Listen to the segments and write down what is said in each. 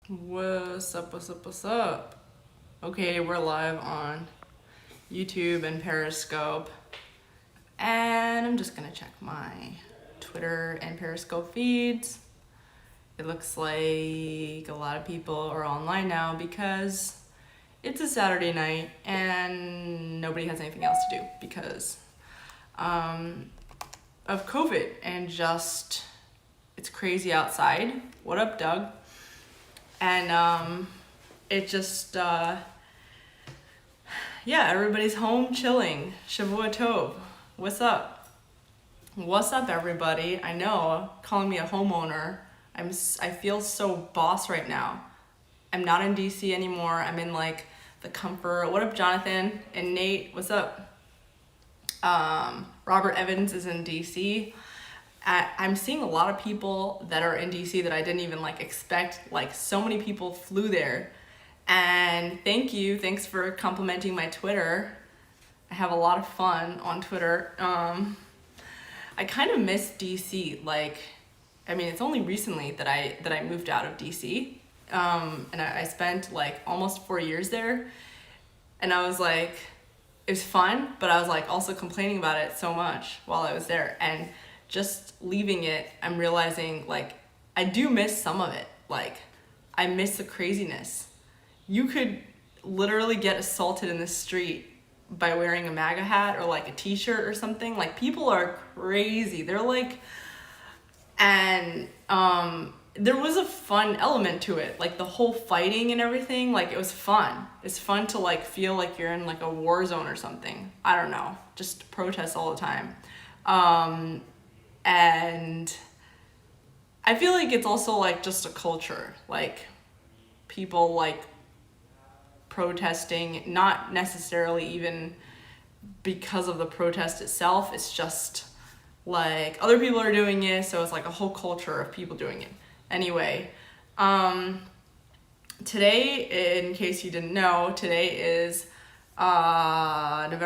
What's up, what's up, what's up? Okay, we're live on YouTube and Periscope. And I'm just gonna check my Twitter and Periscope feeds. It looks like a lot of people are online now because it's a Saturday night and nobody has anything else to do because of COVID and just it's crazy outside. What up, Doug? And it just everybody's home chilling. Shavua Tov. What's up? What's up, everybody? I know, calling me a homeowner. I feel so boss right now. I'm not in DC anymore. I'm in like the comfort. What up, Jonathan and Nate? What's up? Robert Evans is in DC. I'm seeing a lot of people that are in DC that I didn't even like expect. Like so many people flew there, and thanks for complimenting my Twitter. I have a lot of fun on Twitter. I kind of miss DC. Like, I mean, it's only recently that I moved out of DC, and I spent like almost 4 years there, and I was like, it was fun, but I was like also complaining about it so much while I was there, and just leaving it, I'm realizing like I do miss some of it. Like I miss the craziness. You could literally get assaulted in the street by wearing a MAGA hat or like a t-shirt or something. Like people are crazy. They're like, and there was a fun element to it. Like the whole fighting and everything, like it was fun. It's fun to like feel like you're in like a war zone or something. I don't know, just protest all the time. And I feel like it's also like just a culture, like people like protesting, not necessarily even because of the protest itself. It's just like other people are doing it, so it's like a whole culture of people doing it. Anyway, today, in case you didn't know, today is November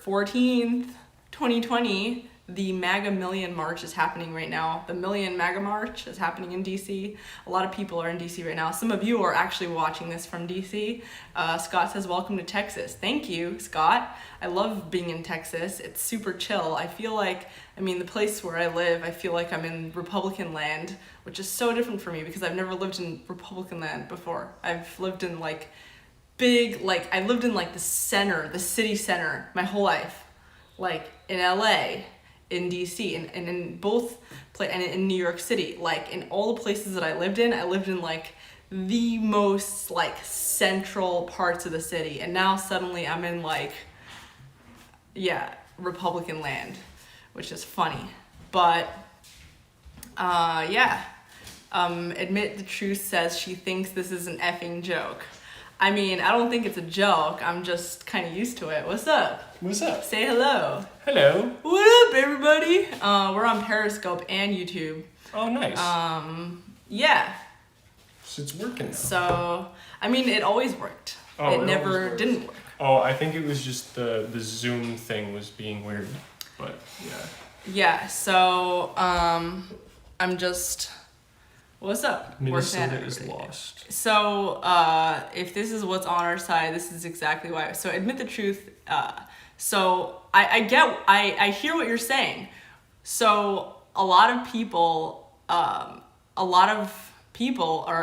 14th, 2020. The MAGA Million March is happening right now. The Million MAGA March is happening in DC. A lot of people are in DC right now. Some of you are actually watching this from DC. Scott says, welcome to Texas. Thank you, Scott. I love being in Texas. It's super chill. I feel like, the place where I live, I feel like I'm in Republican land, which is so different for me because I've never lived in Republican land before. I've lived in I lived in like the city center my whole life, like in LA, in DC, and in both and in New York City. Like in all the places that I lived in like the most like central parts of the city, and now suddenly I'm in like Republican land, which is funny. But Admit the Truth says she thinks this is an effing joke. I don't think it's a joke. I'm just kind of used to it. What's up? What's up? Say hello. Hello. What up, everybody? We're on Periscope and YouTube. Oh, nice. Yeah. So it's working now. So, it always worked. It never didn't work. Oh, I think it was just the Zoom thing was being weird. But, yeah. Yeah, so, I'm just... What's up? Minnesota is lost. So, if this is what's on our side, this is exactly why. So, Admit the Truth. So, I hear what you're saying. So, a lot of people are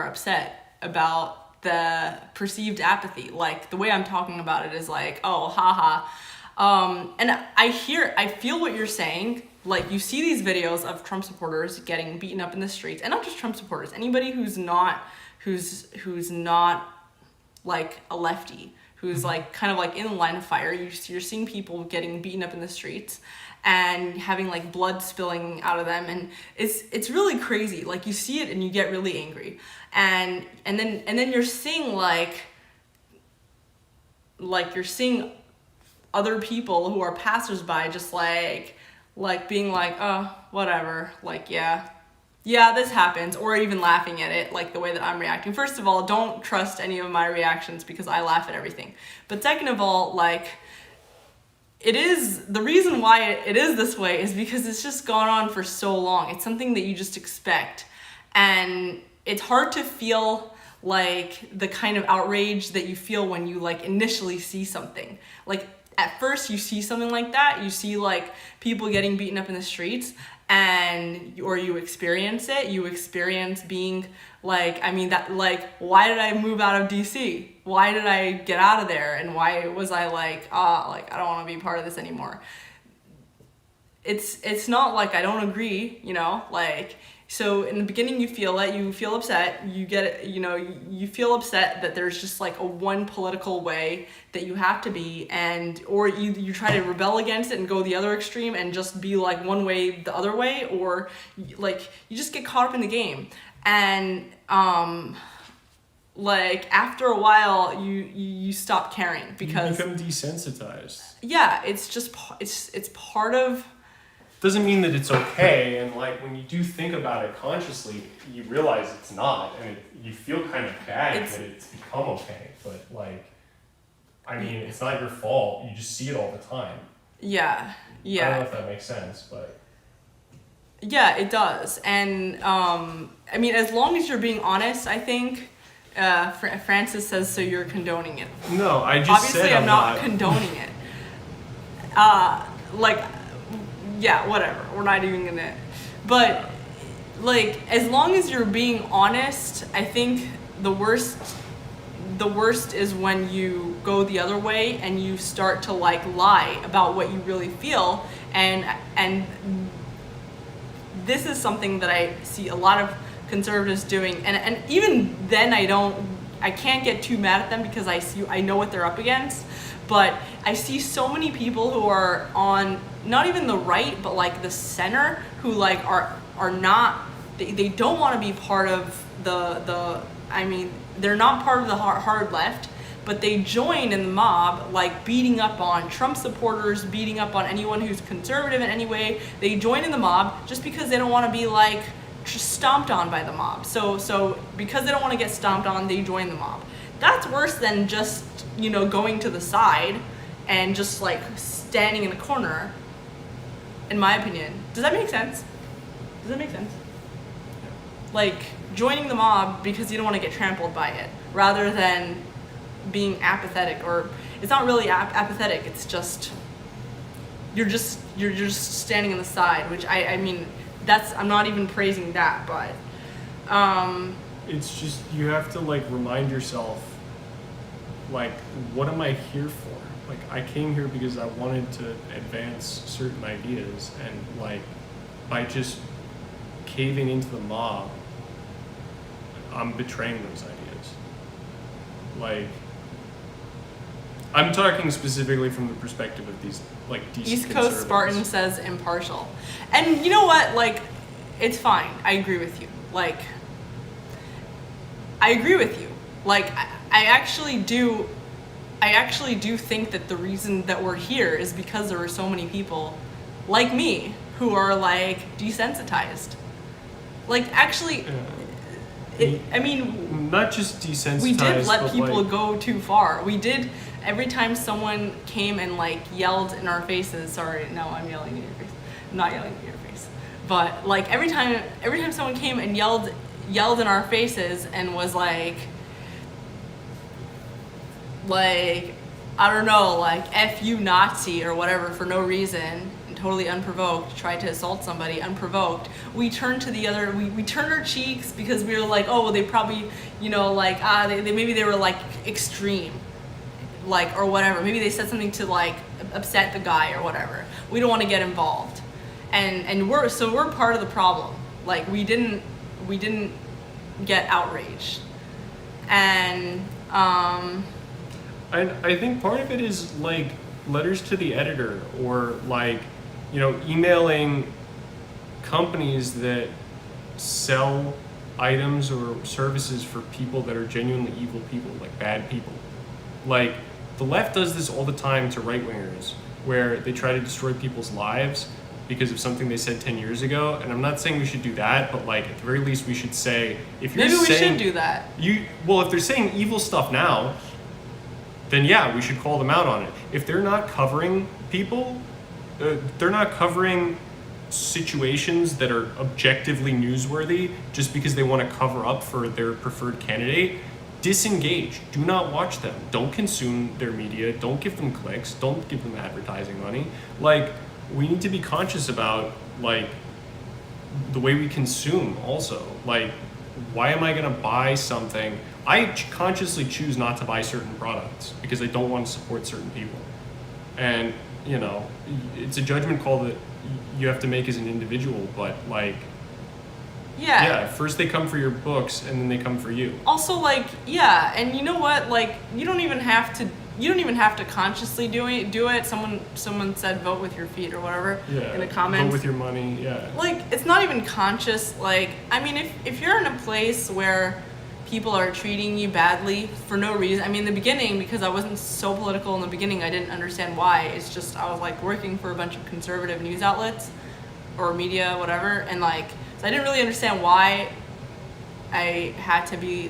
upset about the perceived apathy. Like, the way I'm talking about it is like, oh, haha. And I feel what you're saying. Like, you see these videos of Trump supporters getting beaten up in the streets, and not just Trump supporters, anybody who's not like a lefty, who's like kind of like in the line of fire. You're seeing people getting beaten up in the streets and having like blood spilling out of them, and it's really crazy. Like, you see it and you get really angry, and then you're seeing like you're seeing other people who are passersby just like being like, oh, whatever, like, yeah, this happens, or even laughing at it, like the way that I'm reacting. First of all, don't trust any of my reactions because I laugh at everything. But second of all, like, the reason why it is this way is because it's just gone on for so long. It's something that you just expect. And it's hard to feel like the kind of outrage that you feel when you like initially see something. Like at first you see something like that, you see like people getting beaten up in the streets, or you experience it, you experience being like, I mean, that, like, why did I move out of DC? Why did I get out of there? And why was I like, like, I don't want to be part of this anymore? It's not like I don't agree, you know, like, so in the beginning you feel it, you feel upset, you get it, you know, you feel upset that there's just like a one political way that you have to be, or you try to rebel against it and go the other extreme and just be like one way the other way, or like you just get caught up in the game. And like after a while you stop caring because you become desensitized. Yeah, it's just it's part of. Doesn't mean that it's okay, and like when you do think about it consciously, you realize it's not, and you feel kind of bad that it's become okay. But like, I mean, it's not your fault. You just see it all the time. Yeah. I don't know if that makes sense, but yeah, it does. And I mean, as long as you're being honest, I think. Francis says, so you're condoning it. No, I just obviously said I'm not condoning it. Like. Yeah, whatever. We're not even gonna. But, like, as long as you're being honest, I think the worst is when you go the other way and you start to, like, lie about what you really feel. And this is something that I see a lot of conservatives doing. And even then I can't get too mad at them because I know what they're up against. But I see so many people who are on not even the right, but like the center, who like are not, they don't want to be part of the I mean, they're not part of the hard left, but they join in the mob, like beating up on Trump supporters, beating up on anyone who's conservative in any way. They join in the mob just because they don't want to be like stomped on by the mob. So because they don't want to get stomped on, they join the mob. That's worse than just, you know, going to the side and just like standing in the corner, in my opinion. Does that make sense? Like joining the mob because you don't want to get trampled by it, rather than being apathetic. Or it's not really apathetic, it's just you're just standing on the side, which I mean, I'm not even praising that, but it's just, you have to like remind yourself, like, what am I here for? Like, I came here because I wanted to advance certain ideas, and like by just caving into the mob, I'm betraying those ideas. Like, I'm talking specifically from the perspective of these like DC East Coast Spartan says impartial. And you know what? Like, it's fine. I agree with you. Like, I agree with you. Like, I actually do think that the reason that we're here is because there are so many people like me who are like desensitized. Like, actually, I mean, not just desensitized. We did let people like, go too far. We did. Every time someone came and like yelled in our faces. Sorry, no, I'm yelling in your face. I'm not yelling in your face. But like every time someone came and yelled in our faces and was like I don't know, like F you Nazi or whatever for no reason, and totally unprovoked, tried to assault somebody unprovoked, we turned to the other, we turned our cheeks because we were like, oh, well, they probably, you know, like, maybe they were like extreme, like, or whatever. Maybe they said something to like upset the guy or whatever. We don't want to get involved. And we're part of the problem. Like, we didn't get outraged. And I think part of it is like letters to the editor, or like, you know, emailing companies that sell items or services for people that are genuinely evil people, like bad people. Like, the left does this all the time to right-wingers, where they try to destroy people's lives because of something they said 10 years ago. And I'm not saying we should do that, but like at the very least we should say, if you're maybe we saying, should do that. If they're saying evil stuff now, then yeah, we should call them out on it. If they're not covering people, they're not covering situations that are objectively newsworthy just because they want to cover up for their preferred candidate, disengage. Do not watch them. Don't consume their media. Don't give them clicks. Don't give them advertising money. Like, we need to be conscious about, like, the way we consume also. Like, why am I going to buy something? I consciously choose not to buy certain products because I don't want to support certain people. And, you know, it's a judgment call that you have to make as an individual, but, like, yeah, first they come for your books and then they come for you. Also, like, yeah, and you know what? Like, you don't even have to consciously do it. Someone said vote with your feet or whatever in the comments. Vote with your money, yeah. Like, it's not even conscious. Like, I mean, if you're in a place where people are treating you badly for no reason. I mean, in the beginning, because I wasn't so political in the beginning, I didn't understand why. It's just I was like working for a bunch of conservative news outlets or media, whatever, and like, so I didn't really understand why it had to be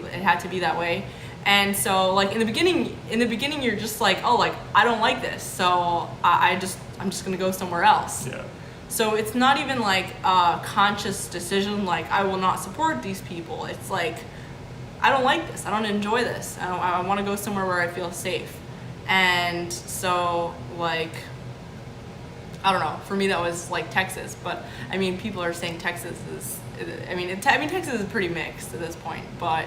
that way. And so, like, in the beginning, you're just like, oh, like, I don't like this, so I'm just gonna go somewhere else. Yeah. So it's not even like a conscious decision, like, I will not support these people. It's like, I don't like this. I don't enjoy this. I want to go somewhere where I feel safe. And so, like, I don't know. For me, that was like Texas. But I mean, people are saying Texas is. I mean, Texas is pretty mixed at this point. But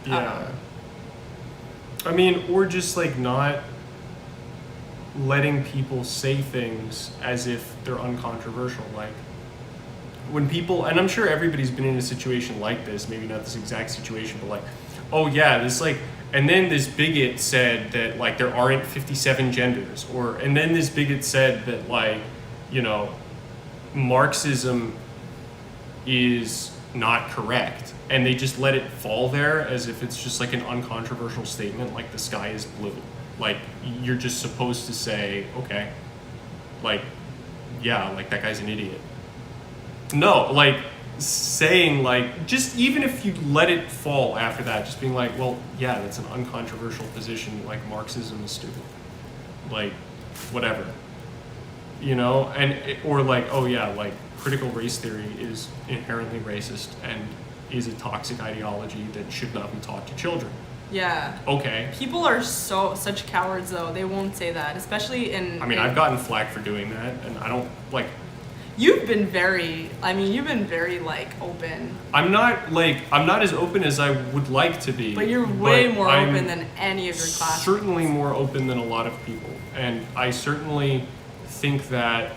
yeah. I mean, or just like not letting people say things as if they're uncontroversial. Like, when people, and I'm sure everybody's been in a situation like this, maybe not this exact situation, but like, oh yeah, this like, and then this bigot said that like there aren't 57 genders, and then this bigot said that, like, you know, Marxism is not correct, and they just let it fall there as if it's just like an uncontroversial statement, like the sky is blue. Like, you're just supposed to say, okay, like, yeah, like that guy's an idiot. No, like, saying, like, just even if you let it fall after that, just being like, well, yeah, that's an uncontroversial position, like, Marxism is stupid. Like, whatever. You know? Or like, oh yeah, like, critical race theory is inherently racist and is a toxic ideology that should not be taught to children. yeah. Okay. People are such cowards, though. They won't say that, especially in. I mean, I've gotten flack for doing that, and I don't, like. You've been very like open. I'm not as open as I would like to be. But you're way more open than any of your classes. Certainly more open than a lot of people. And I certainly think that,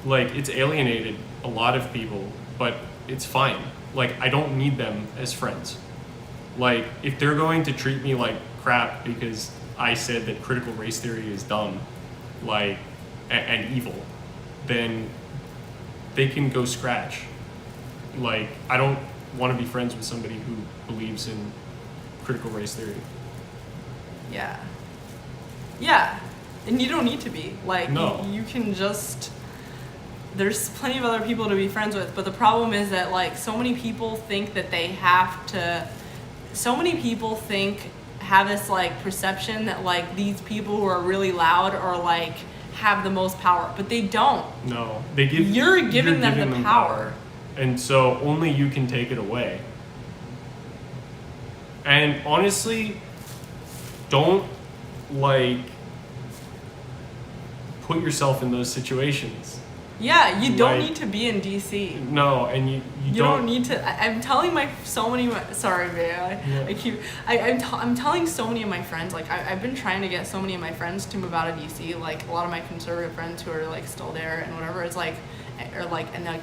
like, it's alienated a lot of people, but it's fine. Like, I don't need them as friends. Like, if they're going to treat me like crap because I said that critical race theory is dumb, like, and evil, then they can go scratch. Like, I don't want to be friends with somebody who believes in critical race theory. Yeah. Yeah. And you don't need to be. Like, no. You can just. There's plenty of other people to be friends with, but the problem is that, like, so many people think that they have to. So many people have this, like, perception that, like, these people who are really loud are, like, have the most power, but they don't. No, you're giving them the power. And so only you can take it away. And honestly, don't, like, put yourself in those situations. Yeah, you don't need to be in DC. No, and you don't need to. I'm telling sorry, babe. I'm telling so many of my friends, like, I've been trying to get so many of my friends to move out of DC, like a lot of my conservative friends who are, like, still there and whatever. It's like,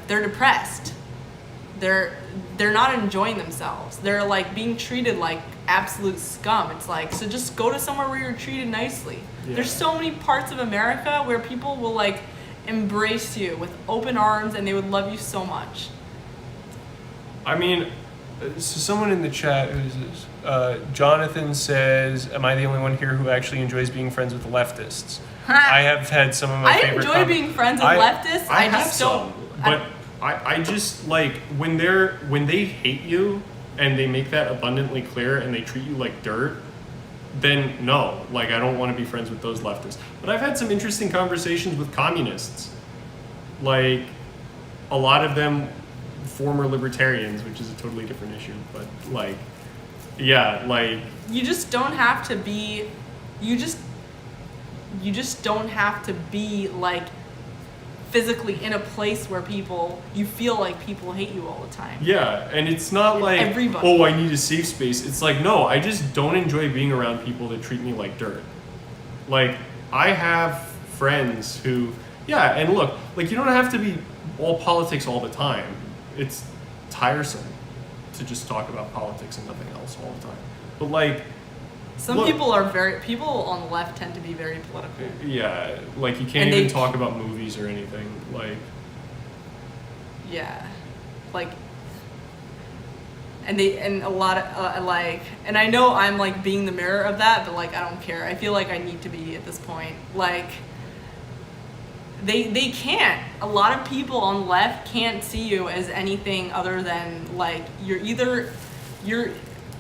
they're depressed. They're not enjoying themselves. They're, like, being treated like absolute scum. It's like, so just go to somewhere where you're treated nicely. Yeah. There's so many parts of America where people will, like, embrace you with open arms and they would love you so much. I mean, so someone in the chat, who's this? Jonathan says, am I the only one here who actually enjoys being friends with leftists? I have had some of my favorite I enjoy being friends with leftists. I just don't. But I just, like, when they hate you and they make that abundantly clear and they treat you like dirt, then no, like, I don't want to be friends with those leftists. But I've had some interesting conversations with communists. Like, a lot of them former libertarians, which is a totally different issue. But like, yeah, like you just don't have to be, you just don't have to be like physically in a place where you feel like people hate you all the time. Yeah, and it's not like, everybody. Oh, I need a safe space. It's like, no, I just don't enjoy being around people that treat me like dirt. Like, I have friends who, yeah, and look, like, you don't have to be all politics all the time. It's tiresome to just talk about politics and nothing else all the time. But like, some people on the left tend to be very political. Yeah, like you can't even talk about movies or anything. Like, yeah, like, and a lot of like, and I know I'm like being the mirror of that, but like I don't care. I feel like I need to be at this point. Like, they can't. A lot of people on the left can't see you as anything other than like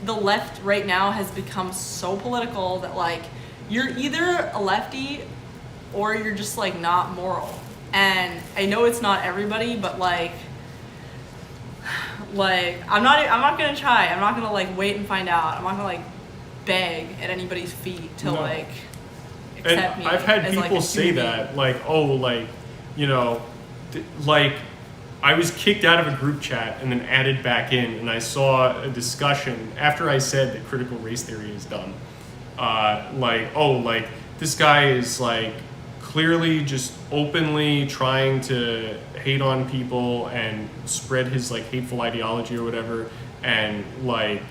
the left right now has become so political that like you're either a lefty or you're just like not moral. And I know it's not everybody, but like I'm not gonna try. I'm not gonna like wait and find out. I'm not gonna like beg at anybody's feet to like accept and me. I've had as, people like, a say human that, like, oh, like, you know, like I was kicked out of a group chat and then added back in, and I saw a discussion after I said that critical race theory is dumb. Like, oh, like this guy is like clearly just openly trying to hate on people and spread his like hateful ideology or whatever, and like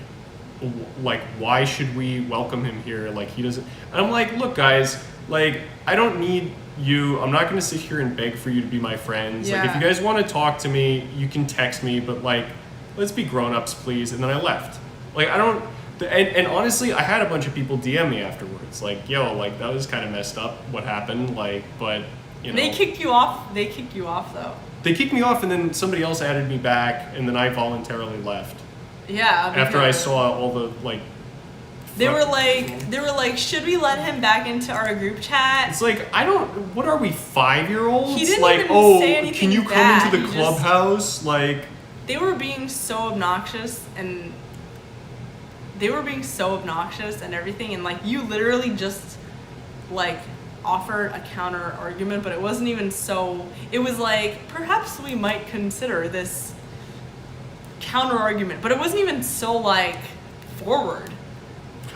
why should we welcome him here? Like he doesn't. And I'm like, look, guys, like I don't need you. I'm not going to sit here and beg for you to be my friends. Yeah. Like if you guys want to talk to me, you can text me, but like let's be grown-ups, please. And then I left. Like I don't. And honestly, I had a bunch of people DM me afterwards, like, yo, like that was kind of messed up. What happened? Like, but you know. They kicked you off. They kicked you off though. They kicked me off, and then somebody else added me back, and then I voluntarily left. Yeah. After I saw all the like. They were like, should we let him back into our group chat? It's like, I don't. What are we, 5-year-olds? He didn't like, even oh, say anything can you bad. come into the clubhouse? Like. They were being so obnoxious and. They were being so obnoxious and everything, and like you literally just like offered a counter argument, but it wasn't even so. It was like, perhaps we might consider this counter argument, but it wasn't even so like forward.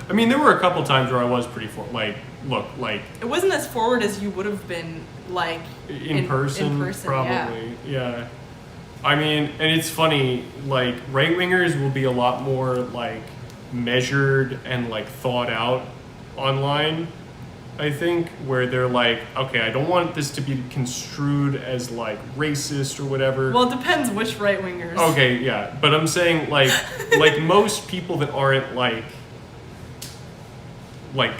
I mean, there were a couple times where I was pretty like, look, like. It wasn't as forward as you would have been like in person, probably, yeah. I mean, and it's funny, like right wingers will be a lot more like measured and like thought out online, I think, where they're like, okay, I don't want this to be construed as like racist or whatever. Well, it depends which right wingers. Okay, yeah, but I'm saying like like most people that aren't like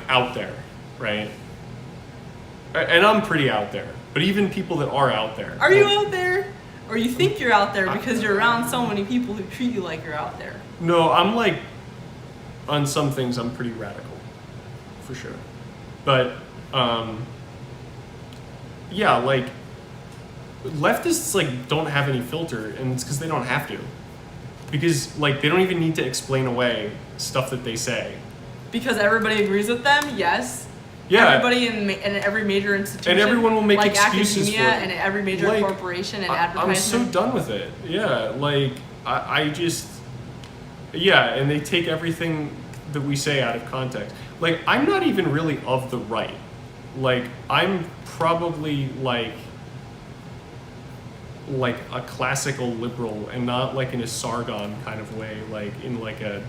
out there, right? And I'm pretty out there, but even people that are out there. Are you out there? Or you think you're out there because you're around so many people who treat you like you're out there? No, I'm like, on some things I'm pretty radical, for sure. But, yeah, like, leftists, like, don't have any filter, and it's because they don't have to. Because, like, they don't even need to explain away stuff that they say. Because everybody agrees with them, yes. Yeah. Everybody in every major institution. And everyone will make like excuses for it. and every major like, corporation and advertisement. I'm so done with it. Yeah, like, I just... Yeah, and they take everything that we say out of context. Like, I'm not even really of the right. Like, I'm probably like a classical liberal and not like in a Sargon kind of way, like in like a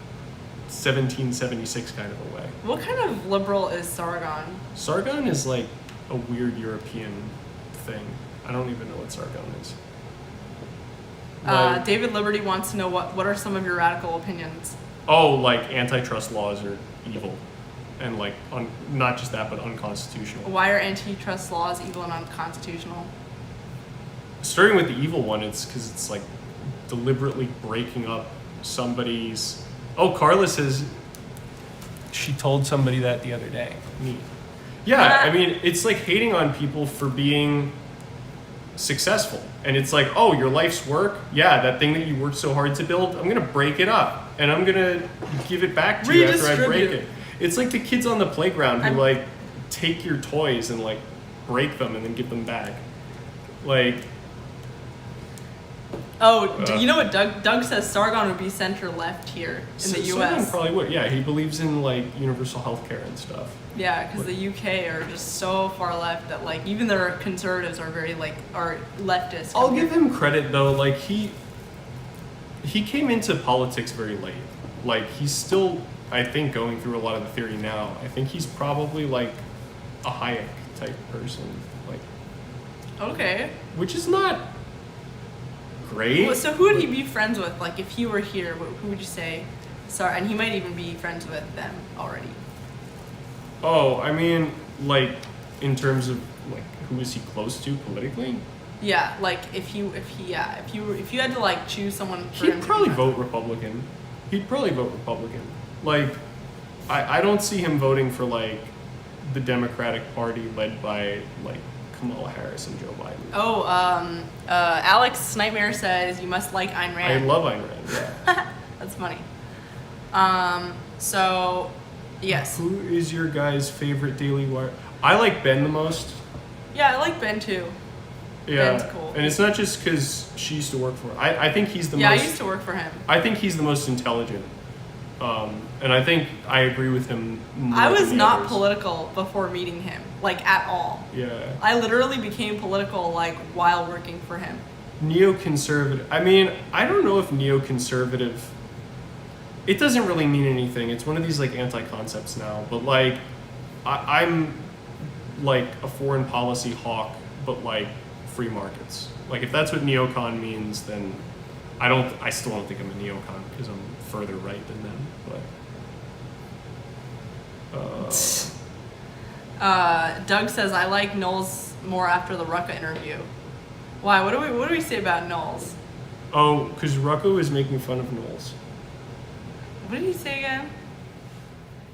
1776 kind of a way. What kind of liberal is Sargon? Sargon is like a weird European thing. I don't even know what Sargon is. Like, David Liberty wants to know what are some of your radical opinions? Oh, like antitrust laws are evil, and like not just that, but unconstitutional. Why are antitrust laws evil and unconstitutional? Starting with the evil one, it's because it's like deliberately breaking up somebody's. Oh, Carla says she told somebody that the other day. Neat. Yeah, I mean, it's like hating on people for being successful. And it's like, oh, your life's work? Yeah, that thing that you worked so hard to build, I'm going to break it up. And I'm going to give it back to you after I break it. It's like the kids on the playground who, like, take your toys and, like, break them and then give them back. Like... Oh, you know what Doug says? Sargon would be center-left here in the U.S. Sargon probably would. Yeah, he believes in, like, universal health care and stuff. Yeah, because the UK are just so far left that, like, even their conservatives are very, like, are leftist. I'll give him credit, though. Like, he came into politics very late. Like, he's still, I think, going through a lot of the theory now. I think he's probably, like, a Hayek type person. Like, okay. Which is not great. Well, so who would he be friends with? Like, if he were here, who would you say? Sorry, and he might even be friends with them already. Oh, I mean, like, in terms of, like, who is he close to politically? Yeah, like, if you had to, like, choose someone for He'd probably vote Republican. Like, I don't see him voting for, like, the Democratic Party led by, like, Kamala Harris and Joe Biden. Oh, Alex Nightmare says you must like Ayn Rand. I love Ayn Rand, yeah. That's funny. So, yes. Who is your guys' favorite Daily Wire? I like Ben the most. Yeah, I like Ben too. Yeah, Ben's cool. And it's not just because she used to work for him. I think he's the most... Yeah, I used to work for him. I think he's the most intelligent. And I think I agree with him more I was than the not others. political before meeting him, like, at all. Yeah. I literally became political, like, while working for him. Neoconservative. I mean, I don't know if neoconservative... It doesn't really mean anything. It's one of these, like, anti-concepts now. But, like, I'm, like, a foreign policy hawk, but, like, free markets. Like, if that's what neocon means, then I still don't think I'm a neocon because I'm further right than them. But Doug says I like Knowles more after the Raka interview. Why? What do we say about Knowles? oh, because Rocco is making fun of Knowles. What did he say again?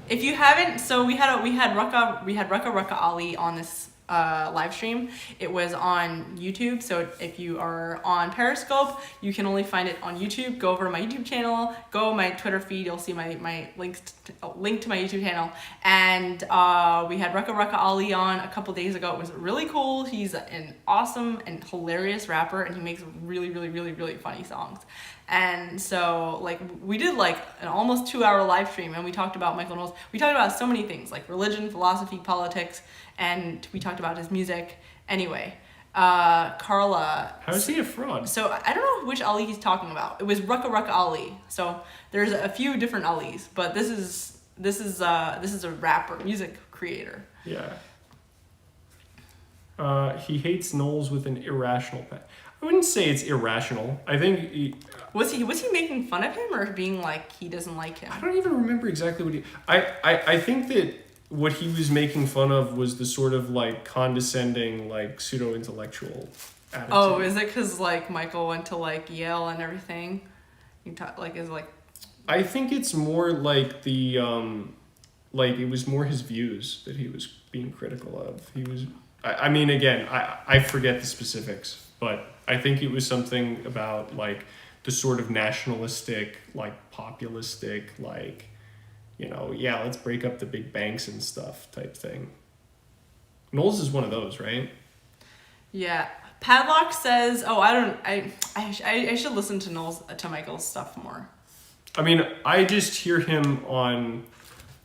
If you haven't, so we had Raka Raka Ali on this live stream. It was on YouTube, so if you are on Periscope, you can only find it on YouTube. Go over to my YouTube channel, go my Twitter feed, you'll see my link to my YouTube channel. And we had Raka Raka Ali on a couple days ago. It was really cool. He's an awesome and hilarious rapper, and he makes really, really, really, really funny songs. And so, like, we did, like, an almost 2-hour live stream, and we talked about Michael Knowles. We talked about so many things, like religion, philosophy, politics, and we talked about his music. Anyway, Carla... How is he a fraud? So, I don't know which Ali he's talking about. It was Raka Raka Ali. So, there's a few different Alis, but this is a rapper, music creator. Yeah. He hates Knowles with an irrational passion. I wouldn't say it's irrational. I think Was he making fun of him or being like he doesn't like him? I don't even remember exactly what he... I think that what he was making fun of was the sort of, like, condescending, like, pseudo-intellectual attitude. Oh, is it because, like, Michael went to, like, Yale and everything? I think it's more like the, like, it was more his views that he was being critical of. He was... I mean, again, I forget the specifics, but I think it was something about, like, the sort of nationalistic, like, populistic, like, you know, yeah, let's break up the big banks and stuff type thing. Knowles is one of those, right? Yeah. Padlock says, oh, I should listen to Michael's stuff more. I mean, I just hear him on,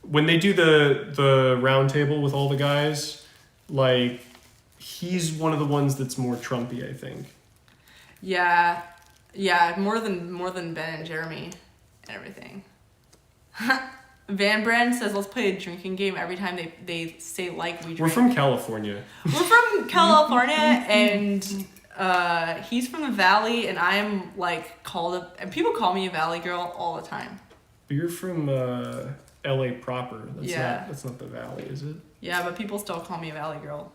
when they do the round table with all the guys, like, he's one of the ones that's more Trumpy, I think. Yeah, more than Ben and Jeremy and everything. Van Brand says, let's play a drinking game every time they say like we drink. We're from California. We're from California, and he's from the Valley, and I'm like and people call me a Valley girl all the time. But you're from LA proper. That's not the Valley, is it? Yeah, but people still call me a Valley girl.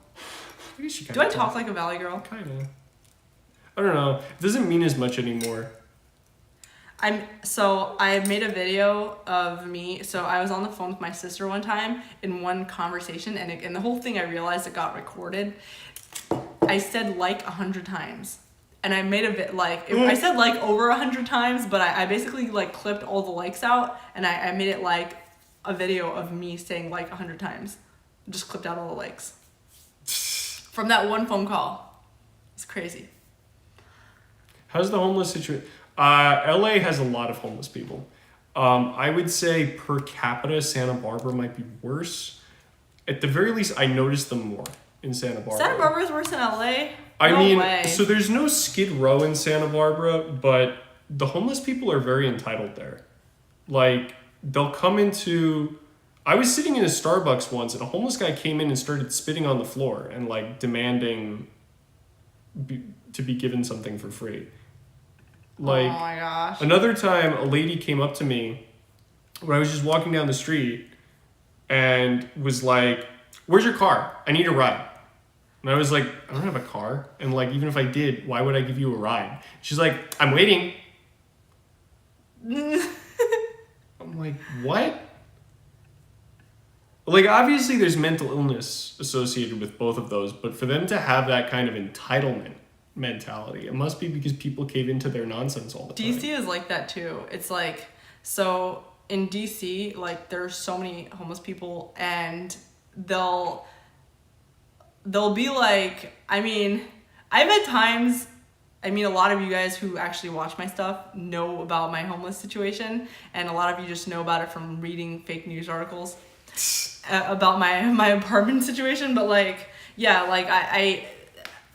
I guess you Do I talk like a Valley girl? Kinda. I don't know. It doesn't mean as much anymore. I made a video of me. So I was on the phone with my sister one time in one conversation, and the whole thing I realized it got recorded. I said like 100 times. And I made a bit like, I said like over 100 times, but I basically like clipped all the likes out and I made it like a video of me saying like 100 times. Just clipped out all the likes. From that one phone call. It's crazy. How's the homeless situation? LA has a lot of homeless people. I would say per capita, Santa Barbara might be worse. At the very least, I noticed them more in Santa Barbara. Santa Barbara is worse than LA? I No mean, way. so there's no Skid Row in Santa Barbara, but the homeless people are very entitled there. Like, they'll come into... I was sitting in a Starbucks once, and a homeless guy came in and started spitting on the floor and, like, demanding to be given something for free. Like, oh my gosh. Another time, a lady came up to me when I was just walking down the street and was like, "Where's your car? I need a ride." And I was like, "I don't have a car. And like, even if I did, why would I give you a ride?" She's like, "I'm waiting." I'm like, what? Like, obviously there's mental illness associated with both of those, but for them to have that kind of entitlement mentality, it must be because people cave into their nonsense all the time. DC is like that too. It's like, so in DC, like there's so many homeless people and they'll be like, I mean, I've had times, I mean, a lot of you guys who actually watch my stuff know about my homeless situation, and a lot of you just know about it from reading fake news articles about my apartment situation. But like, yeah, like I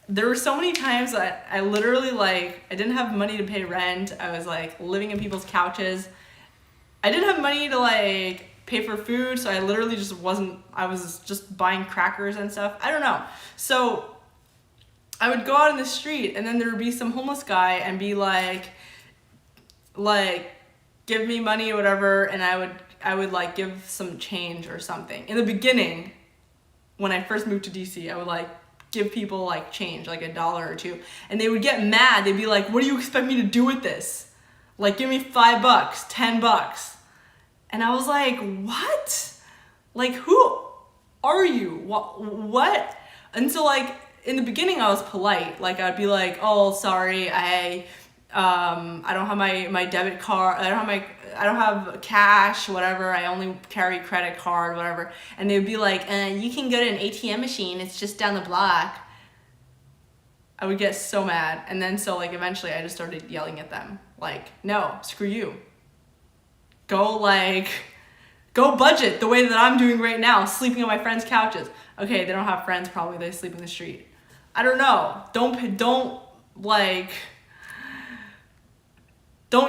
there were so many times that I literally, like, I didn't have money to pay rent. I was like living in people's couches. I didn't have money to like pay for food, so I literally just I was just buying crackers and stuff. I don't know. So I would go out in the street and then there would be some homeless guy and be like give me money or whatever, and I would like give some change or something. In the beginning, when I first moved to DC, I would like give people like change, like $1 or $2, and they would get mad. They'd be like, "What do you expect me to do with this? Like, give me $5, $10. And I was like, what? Like, who are you? What? And so like, in the beginning I was polite. Like, I'd be like, "Oh, sorry, I don't have my debit card. I don't have cash, whatever. I only carry credit card, whatever." And they would be like, "You can go to an ATM machine. It's just down the block." I would get so mad. And then so like eventually I just started yelling at them. Like, "No, screw you. Go budget the way that I'm doing right now, sleeping on my friends' couches." Okay, they don't have friends, probably they sleep in the street. I don't know. Don't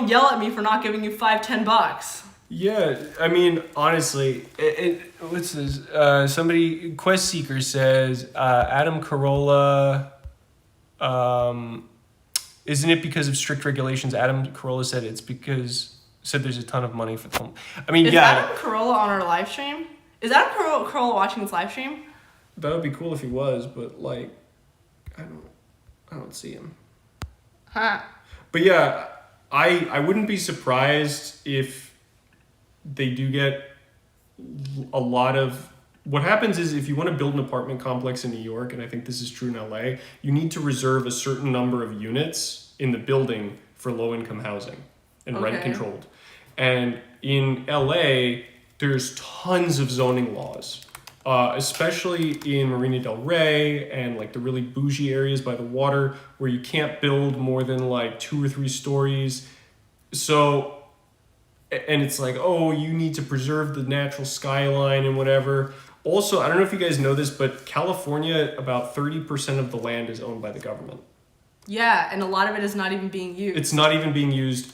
yell at me for not giving you $5-10. Yeah, I mean, honestly, what's this? Somebody, Quest Seeker says, Adam Carolla, isn't it because of strict regulations? Adam Carolla said said there's a ton of money for them. I mean, Is yeah. Adam Carolla on our live stream? Is Adam Carolla watching this live stream? That would be cool if he was, but like, I don't see him. Huh. But yeah, I wouldn't be surprised if they do get a lot of... What happens is if you want to build an apartment complex in New York, and I think this is true in LA, you need to reserve a certain number of units in the building for low-income housing and rent controlled. And in LA, there's tons of zoning laws, especially in Marina del Rey and like the really bougie areas by the water where you can't build more than like 2 or 3 stories. So, and it's like, oh, you need to preserve the natural skyline and whatever. Also, I don't know if you guys know this, but California, about 30% of the land is owned by the government. Yeah, and a lot of it is not even being used. It's not even being used.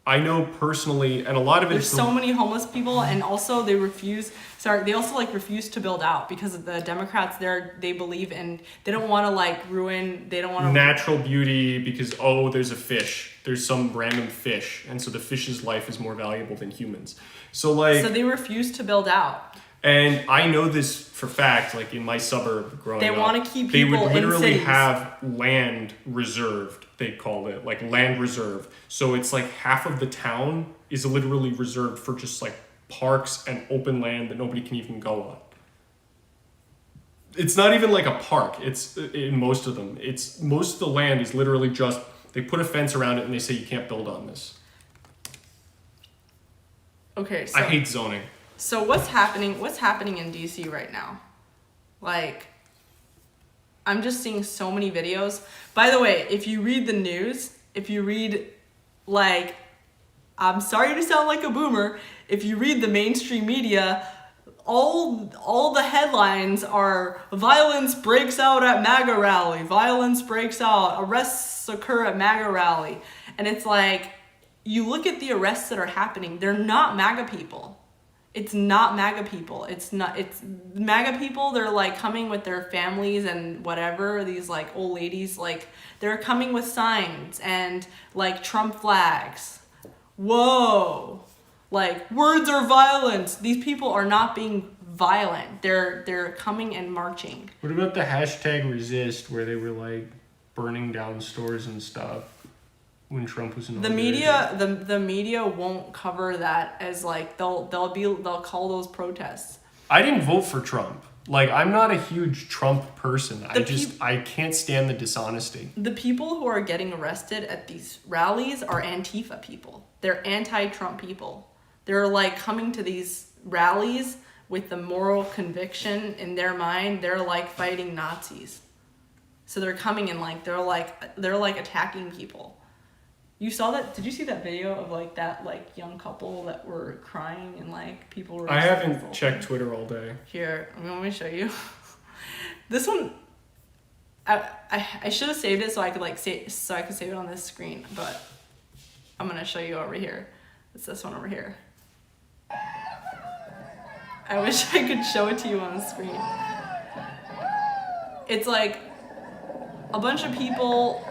I know personally, and a lot of There's so many homeless people, and also they also like refuse to build out because of the Democrats there. They believe in, they don't want to like ruin, they don't want to... Natural beauty because, oh, there's a fish. There's some random fish, and so the fish's life is more valuable than humans. So they refuse to build out. And I know this for fact, like in my suburb growing up. They want to keep they people would literally in cities. have land reserved, they called it, like land reserve. So it's like half of the town is literally reserved for just like parks and open land that nobody can even go on. It's not even like a park. It's in most of them. It's most of the land is literally just they put a fence around it and they say you can't build on this. Okay, so I hate zoning. So what's happening in DC right now? Like, I'm just seeing so many videos. By the way, if you read the news, if you read, like, I'm sorry to sound like a boomer, if you read the mainstream media, all the headlines are violence breaks out at MAGA rally, violence breaks out, arrests occur at MAGA rally. And it's like, you look at the arrests that are happening, they're not MAGA people. It's not MAGA people. It's MAGA people, they're like coming with their families and whatever, these like old ladies, like they're coming with signs and like Trump flags. Whoa. Like, words are violent. These people are not being violent. They're coming and marching. What about the hashtag resist where they were like burning down stores and stuff when Trump was in the media? The media won't cover that as like they'll call those protests. I didn't vote for Trump. Like, I'm not a huge Trump person. I can't stand the dishonesty. The people who are getting arrested at these rallies are Antifa people. They're anti-Trump people. They're like coming to these rallies with the moral conviction in their mind. They're like fighting Nazis. So they're coming and like they're like attacking people. You saw that? Did you see that video of like that like young couple that were crying and like people were? I haven't checked Twitter all day. Here, let me show you. This one, I should have saved it so I could save it on this screen, but I'm gonna show you over here. It's this one over here. I wish I could show it to you on the screen. It's like a bunch of people.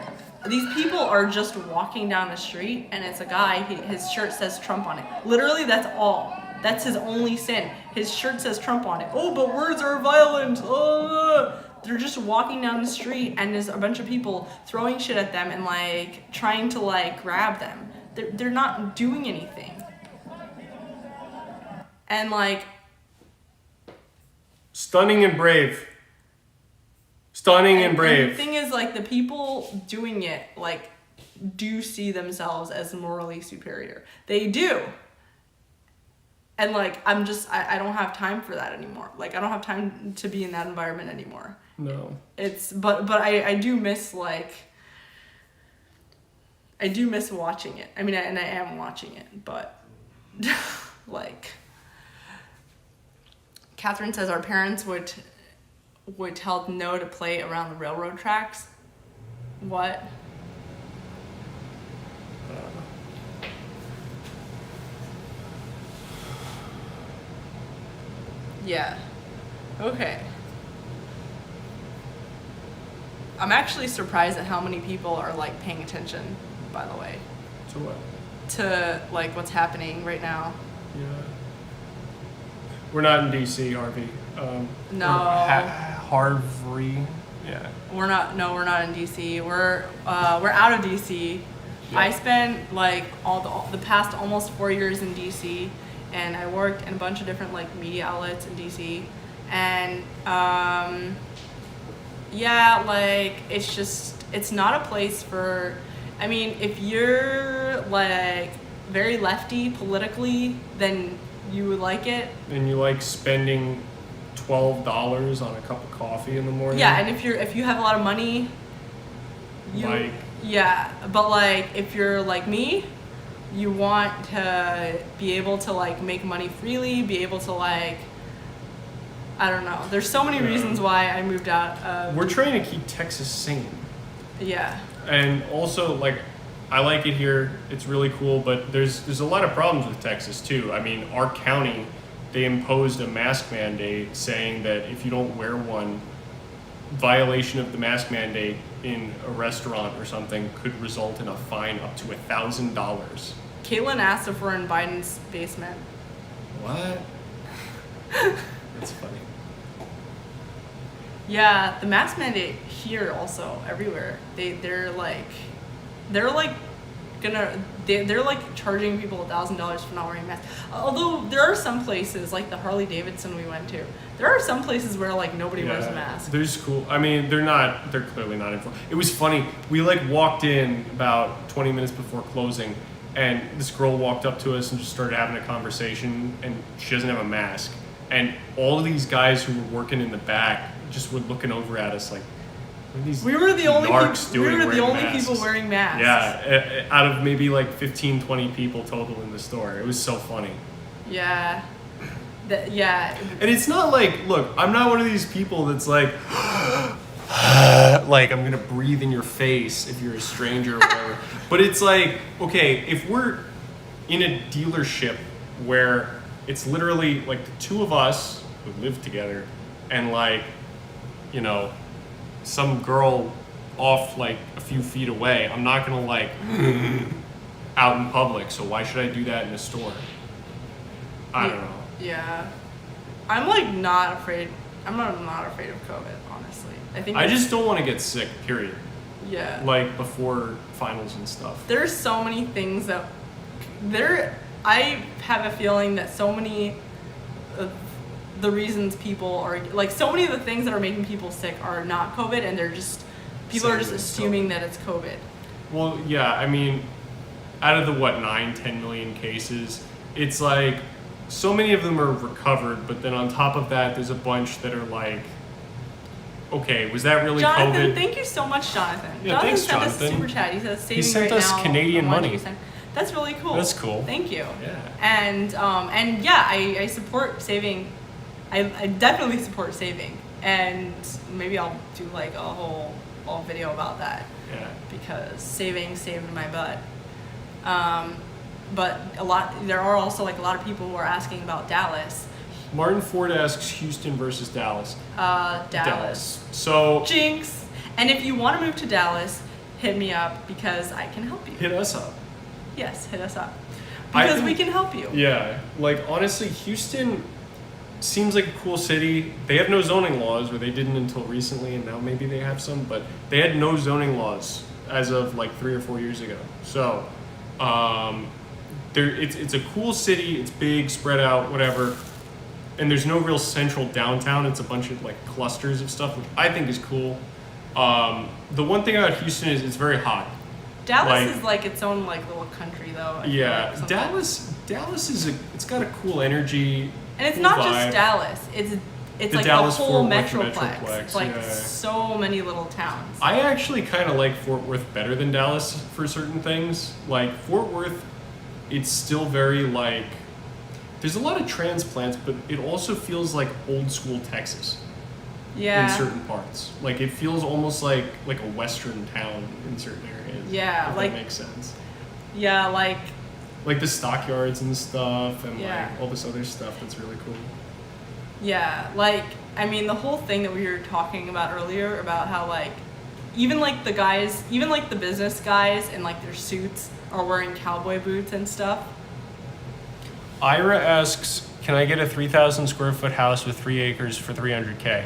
These people are just walking down the street, and it's a guy. His shirt says Trump on it. Literally, that's all. That's his only sin. His shirt says Trump on it. Oh, but words are violent. Oh. They're just walking down the street, and there's a bunch of people throwing shit at them and like trying to like grab them. They're not doing anything. And like, stunning and brave. Stunning and brave. And the thing is, like, the people doing it, like, do see themselves as morally superior. They do. And, like, I don't have time for that anymore. Like, I don't have time to be in that environment anymore. No. But I do miss, like, I do miss watching it. I mean, and I am watching it, but, like, Catherine says our parents would tell no to play around the railroad tracks. What? Yeah. Okay. I'm actually surprised at how many people are like paying attention, by the way. To what? To like what's happening right now. Yeah. We're not in DC, Harvey. No. Harvey. Yeah. We're not in DC. We're out of DC. Yeah. I spent like all the past almost 4 years in DC, and I worked in a bunch of different like media outlets in DC, and yeah, like it's not a place for. I mean, if you're like very lefty politically, then you would like it. And you like spending $12 on a cup of coffee in the morning? Yeah, and if you have a lot of money, yeah, but like if you're like me, you want to be able to like make money freely, be able to like, I don't know. There's so many reasons why I moved out. We're trying to keep Texas sane. Yeah. And also, like, I like it here. It's really cool, but there's a lot of problems with Texas too. I mean, our county, they imposed a mask mandate saying that if you don't wear one, violation of the mask mandate in a restaurant or something could result in a fine up to $1,000. Caitlin asked if we're in Biden's basement. What? That's funny. Yeah, the mask mandate here also everywhere. They're like gonna they're like charging people $1,000 for not wearing masks. Although there are some places like the Harley Davidson we went to, there are some places where like nobody wears a mask. There's cool. I mean, they're clearly not informed. It was funny. We like walked in about 20 minutes before closing, and this girl walked up to us and just started having a conversation, and she doesn't have a mask. And all of these guys who were working in the back just were looking over at us like, we were the only masks? people wearing masks. Yeah, out of maybe like 15, 20 people total in the store. It was so funny. Yeah. Yeah. And it's not like, look, I'm not one of these people that's like, like I'm gonna breathe in your face if you're a stranger or whatever. But it's like, okay, if we're in a dealership where it's literally like the two of us who live together and like, you know, some girl off like a few feet away, I'm not gonna like out in public, so why should I do that in a store? I don't know. Yeah. I'm like not afraid. I'm not afraid of COVID, honestly. I just don't want to get sick, period. Yeah. Like before finals and stuff. There's so many things that I have a feeling that so many of the reasons people are like, so many of the things that are making people sick are not COVID, and people are just assuming that it's COVID. Well, yeah, I mean, out of the 9-10 million cases, it's like so many of them are recovered, but then on top of that, there's a bunch that are like, okay, was that really Jonathan, COVID? Thank you so much, Jonathan. Yeah, thanks, Jonathan sent us a Jonathan. super chat. He says saving He sent right us now. Canadian money. That's really cool. That's cool. Thank you. Yeah. And yeah, I support saving. I definitely support saving, and maybe I'll do like a whole video about that. Yeah. Because saving saved my butt. But there are also like a lot of people who are asking about Dallas. Martin Ford asks Houston versus Dallas. Dallas. So Jinx. And if you want to move to Dallas, hit me up because I can help you. hit us up. Yes, hit us up. Because we can help you. Yeah, like honestly, Houston seems like a cool city. They have no zoning laws, or they didn't until recently, and now maybe they have some, but they had no zoning laws as of like 3 or 4 years ago. So, it's a cool city. It's big, spread out, whatever. And there's no real central downtown. It's a bunch of like clusters of stuff, which I think is cool. The one thing about Houston is it's very hot. Dallas is like its own like little country though. Yeah, Dallas is it's got a cool energy. And it's cool not vibe. just Dallas. It's The like Dallas the whole Fort Worth metroplex. It's like so many little towns. I actually kind of like Fort Worth better than Dallas for certain things. Like Fort Worth, it's still very like, there's a lot of transplants, but it also feels like old school Texas. Yeah. In certain parts, like it feels almost like a western town in certain areas. Yeah, if like that makes sense. Yeah, like the stockyards and stuff, and Yeah. like all this other stuff that's really cool. Yeah, like I mean the whole thing that we were talking about earlier about how like even like the business guys in like their suits are wearing cowboy boots and stuff. Ira asks, "Can I get a 3,000 square foot house with 3 acres for $300K?"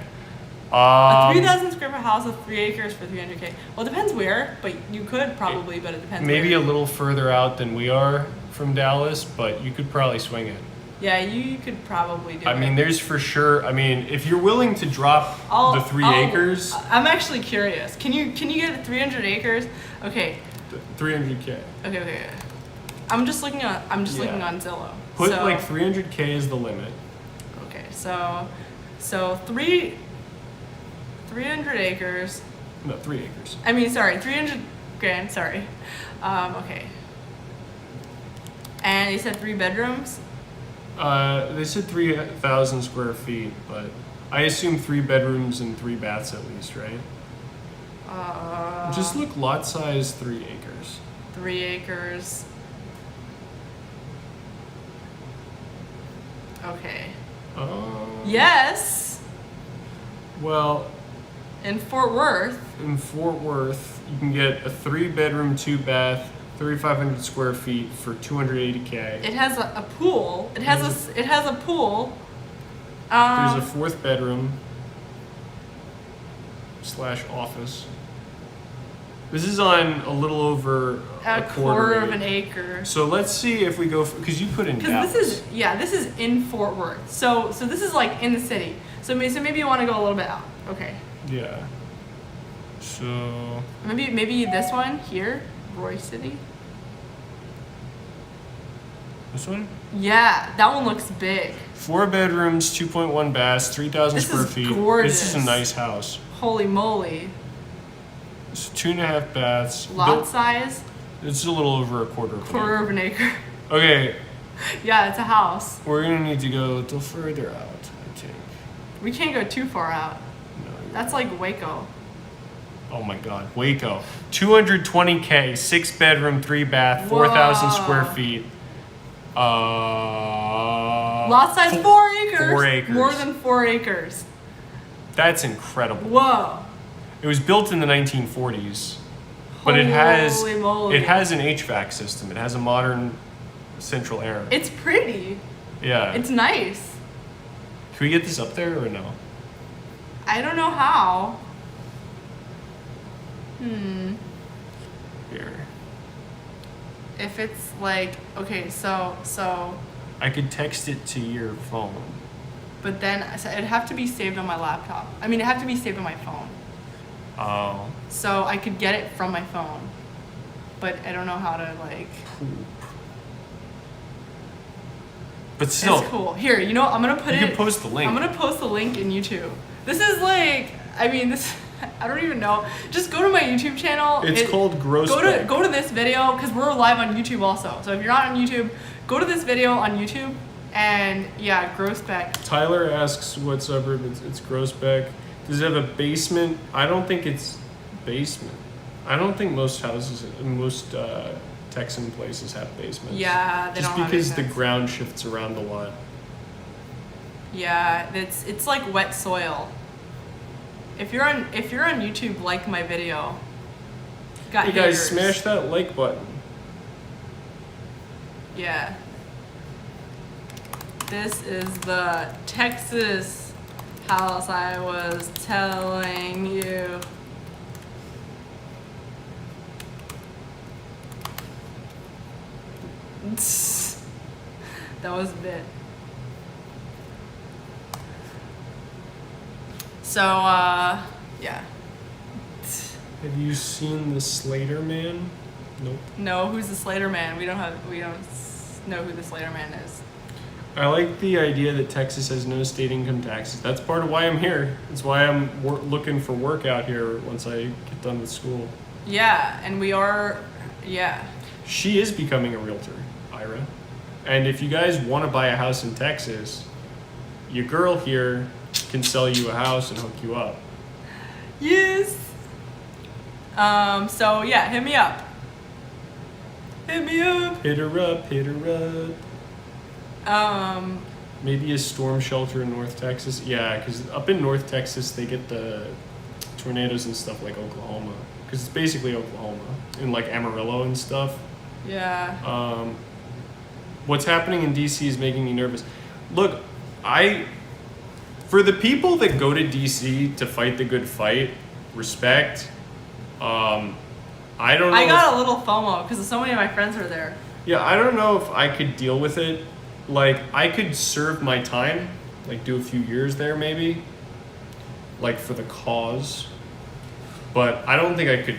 A 3,000 square foot house with 3 acres for $300K. Well, it depends where, but you could probably, but it depends. Maybe where. a little further out than we are from Dallas, but you could probably swing it. Yeah, you could probably do it. I mean, there's for sure. I mean, if you're willing to drop the 3 acres, I'm actually curious. Can you get 300 acres? Okay. 300K. Okay. I'm just looking on Zillow. Put like 300K is the limit. Okay, so 300 acres. No, 3 acres. I mean, sorry, 300 grand. Sorry. Okay. And you said 3 bedrooms. They said 3,000 square feet, but I assume 3 bedrooms and 3 baths at least, right? Just look lot size 3 acres. 3 acres. Okay. Yes. Well, in Fort Worth, you can get a 3-bedroom, 2-bath, 3,500 square feet for $280K. it has a pool. It has a pool. There's a 4th bedroom / office. This is on a little over A quarter of an acre. So let's see if we go, because you put in Dallas. Because this is in Fort Worth. So this is like in the city. So maybe you want to go a little bit out. Okay. Yeah. So. Maybe this one here, Roy City. This one? Yeah, that one looks big. 4 bedrooms, 2.1 baths, 3,000 square feet. Gorgeous. This is a nice house. Holy moly. It's 2.5 baths. Lot size? It's a little over a quarter of an acre. Okay. Yeah, it's a house. We're gonna need to go a little further out, I think. We can't go too far out. No. That's like Waco. Oh my God, Waco. 220K, 6 bedroom, 3 bath, 4,000 square feet. Lot size 4 acres. 4 acres. More than 4 acres. That's incredible. Whoa. It was built in the 1940s, but it has Holy moly. an HVAC system. It has a modern central air. It's pretty. Yeah. It's nice. Can we get this up there or no? I don't know how. Here. If it's like, okay, so I could text it to your phone. but then so it'd have to be saved on my laptop. I mean, it'd have to be saved on my phone. Oh. So I could get it from my phone, but I don't know how to like. Poop. But still. It's cool. Here, you know what? I'm gonna put it. You can post the link. I'm gonna post the link in YouTube. This is like, I mean, this. I don't even know. Just go to my YouTube channel. It's called Gross. Go to this video because we're live on YouTube also. So if you're not on YouTube, go to this video on YouTube and yeah, Grossbeck. Tyler asks what suburb it's Grossbeck. Does it have a basement? I don't think it's basement. I don't think most Texan places have basements. Yeah, they just don't have because the basements. ground shifts around a lot. Yeah, it's like wet soil. If you're on YouTube, like my video. Got Hey haters. guys, smash that like button. Yeah. This is the Texas house I was telling you. That was a bit. So, yeah. Have you seen the Slater Man? Nope. No, who's the Slater Man? We don't know who the Slater Man is. I like the idea that Texas has no state income taxes. That's part of why I'm here. That's why I'm looking for work out here once I get done with school. Yeah, and we are, yeah. She is becoming a realtor, Ira. And if you guys want to buy a house in Texas, your girl here can sell you a house and hook you up. Yes. So yeah, hit me up. Hit me up. Hit her up, hit her up. Maybe a storm shelter in North Texas. Yeah, because up in North Texas, they get the tornadoes and stuff like Oklahoma. Because it's basically Oklahoma. And like Amarillo and stuff. Yeah. What's happening in DC is making me nervous. Look, for the people that go to DC to fight the good fight, respect. I don't know. I got a little FOMO because so many of my friends are there. Yeah, I don't know if I could deal with it. Like, I could serve my time, like do a few years there maybe, like for the cause. But I don't think I could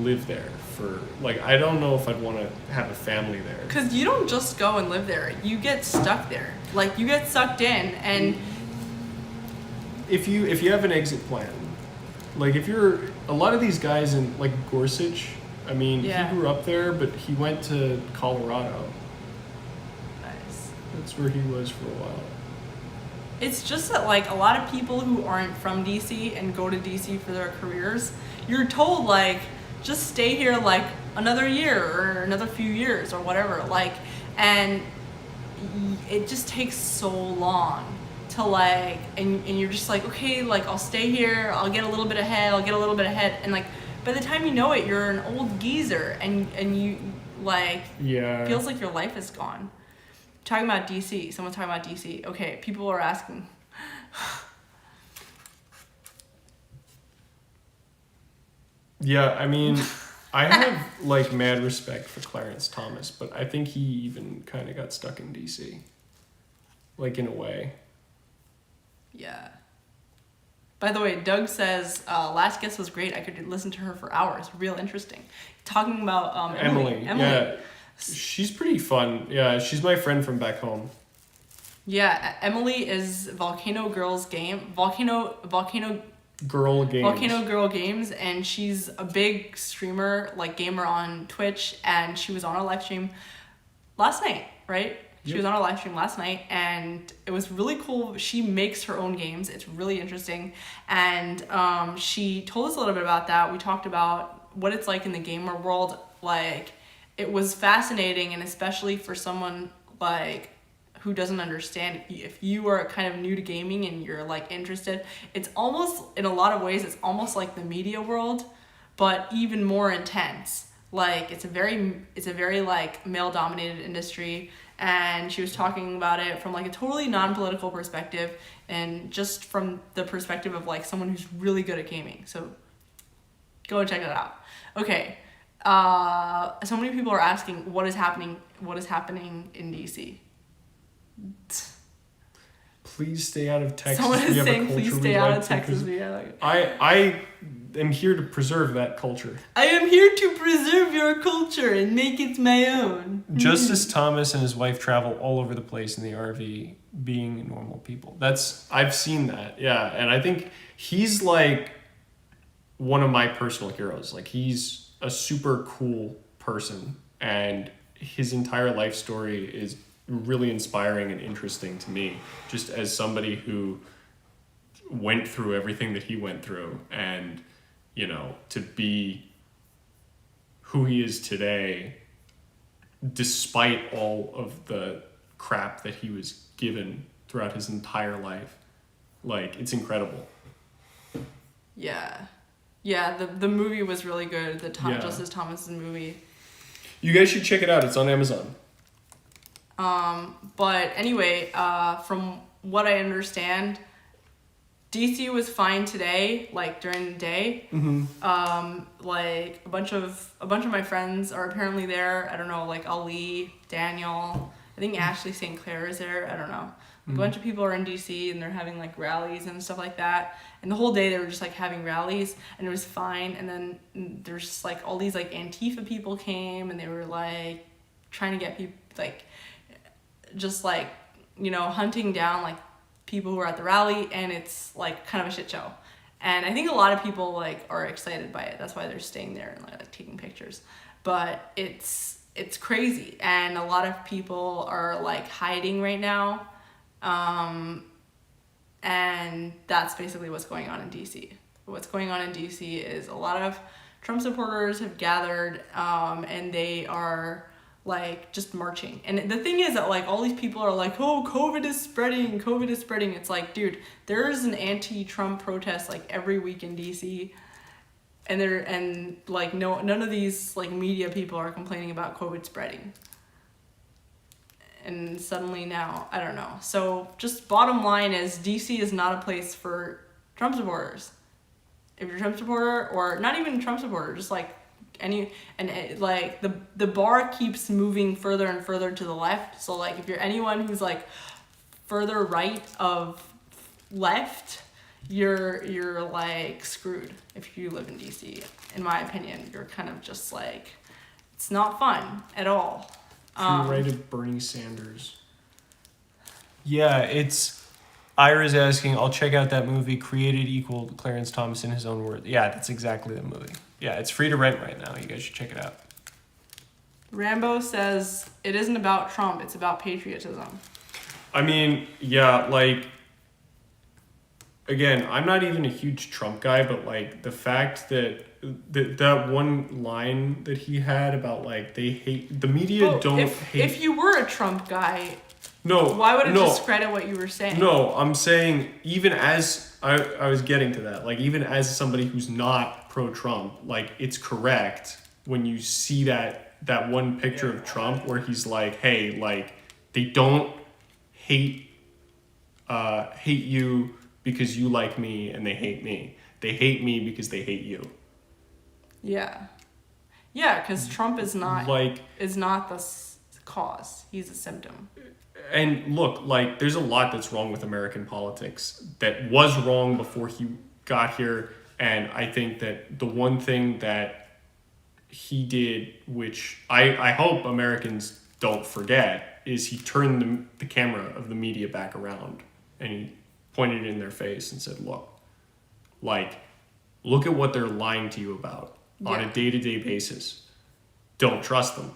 live there for, like, I don't know if I'd want to have a family there. Because you don't just go and live there. You get stuck there. Like, you get sucked in and... If you have an exit plan, like if you're, a lot of these guys in, like Gorsuch, I mean, Yeah. he grew up there, but he went to Colorado. Nice. That's where he was for a while. It's just that, like, a lot of people who aren't from DC and go to DC for their careers, you're told, like, just stay here, like, another year or another few years or whatever. Like, and it just takes so long to, like, and you're just like, okay, like, I'll stay here, I'll get a little bit ahead, and, like, by the time you know it, you're an old geezer, and you, like, Yeah. feels like your life is gone. Talking about DC, someone's talking about DC. Okay, people are asking. Yeah, I mean, I have like mad respect for Clarence Thomas, but I think he even kind of got stuck in DC, like in a way. Yeah. By the way, Doug says last guest was great. I could listen to her for hours. Real interesting. Talking about Emily. Yeah, she's pretty fun. Yeah, she's my friend from back home. Yeah, Emily is Volcano Girl Games, and she's a big streamer, like gamer on Twitch, and she was on a live stream last night, right? She Yep. was on a live stream last night, and it was really cool. She makes her own games. It's really interesting, and she told us a little bit about that. We talked about what it's like in the gamer world. Like, it was fascinating, and especially for someone like who doesn't understand, if you are kind of new to gaming and you're like interested, it's almost, in a lot of ways, it's almost like the media world, but even more intense. Like, it's a very like male dominated industry, and she was talking about it from like a totally non-political perspective, and just from the perspective of like someone who's really good at gaming. So go and check that out. Okay. So many people are asking what is happening in DC. Please stay out of Texas. Someone is saying, please stay out of Texas. I am here to preserve that culture. I am here to preserve your culture and make it my own. Justice Thomas and his wife travel all over the place in the RV, being normal people. I've seen that, yeah. And I think he's like one of my personal heroes. Like, he's a super cool person, and his entire life story is really inspiring and interesting to me, just as somebody who went through everything that he went through, and to be who he is today despite all of the crap that he was given throughout his entire life. Like, it's incredible. Yeah, the movie was really good. Justice Thomas movie. You guys should check it out. It's on Amazon. But anyway, from what I understand, DC was fine today, like during the day. Mm-hmm. Like a bunch of my friends are apparently there. I don't know, like Ali, Daniel, I think Ashley St. Clair is there. I don't know. Like, a bunch of people are in DC, and they're having like rallies and stuff like that. And the whole day they were just like having rallies, and it was fine. And then there's just like all these like Antifa people came, and they were like trying to get people like just like, hunting down like people who are at the rally, and it's like kind of a shit show. And I think a lot of people like are excited by it. That's why they're staying there and like taking pictures. But it's crazy, and a lot of people are like hiding right now. And that's basically what's going on in DC. What's going on in DC is a lot of Trump supporters have gathered, and they are like just marching. And the thing is that like all these people are like, oh, COVID is spreading. It's like, dude, there's an anti-Trump protest like every week in DC, and like none of these like media people are complaining about COVID spreading. And suddenly now, I don't know. So just bottom line is DC is not a place for Trump supporters. If you're a Trump supporter, or not even a Trump supporter, just like like the bar keeps moving further and further to the left. So like if you're anyone who's like further right of left, you're like screwed if you live in DC. In my opinion, you're kind of just like, it's not fun at all. Right of Bernie Sanders. Yeah, it's Ira's asking, I'll check out that movie, Created Equal Clarence Thomas in his own words. Yeah, that's exactly the movie. Yeah, it's free to rent right now. You guys should check it out. Rambo says, it isn't about Trump, it's about patriotism. I mean, yeah, like, again, I'm not even a huge Trump guy, but like the fact that that one line that he had about like the media hate. If you were a Trump guy, no, why would it discredit what you were saying? No, I'm saying even as I was getting to that, like even as somebody who's not pro-Trump, like it's correct when you see that one picture of Trump where he's like, hey, like they don't hate you because you like me, and they hate me. They hate me because they hate you. Yeah. Yeah, because Trump is not Like, the cause. He's a symptom. and look, like, there's a lot that's wrong with American politics that was wrong before he got here. And I think that the one thing that he did, which I hope Americans don't forget, is he turned the camera of the media back around and he pointed it in their face and said, look at what they're lying to you about on a day-to-day basis. Don't trust them.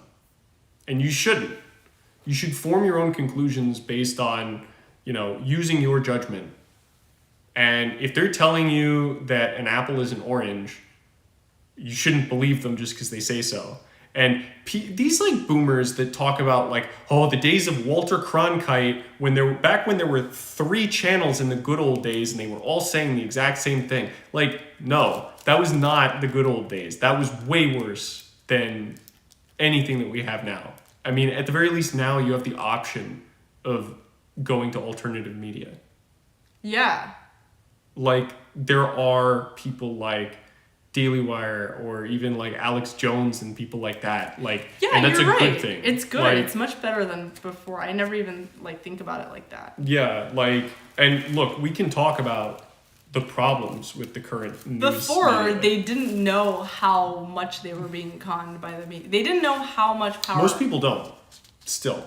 And you shouldn't. You should form your own conclusions based on, using your judgment. And if they're telling you that an apple is an orange, you shouldn't believe them just because they say so. And these boomers that talk about the days of Walter Cronkite when there were 3 channels in the good old days and they were all saying the exact same thing. No, that was not the good old days. That was way worse than anything that we have now. I mean, at the very least now you have the option of going to alternative media. Yeah. There are people like Daily Wire or even Alex Jones and people like that. Yeah, and that's you're right. Good thing. It's good. It's much better than before. I never even think about it like that. Yeah, and look, we can talk about the problems with the current news. Before, media. they didn't know how much they were being conned by the media. They didn't know how much power... Most people don't. Still.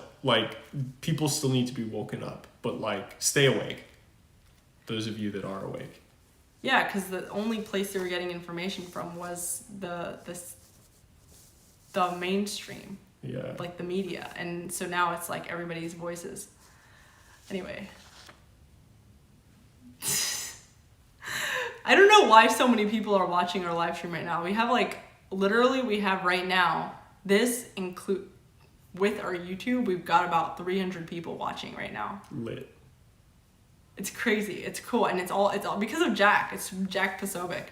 People still need to be woken up. But, stay awake. Those of you that are awake. Yeah, because the only place they were getting information from was the mainstream. Yeah. The media. And so now it's everybody's voices. Anyway. I don't know why so many people are watching our live stream right now. We have we have right now, with our YouTube, we've got about 300 people watching right now. Lit. It's crazy. It's cool. And it's all because of Jack. It's Jack Posobiec.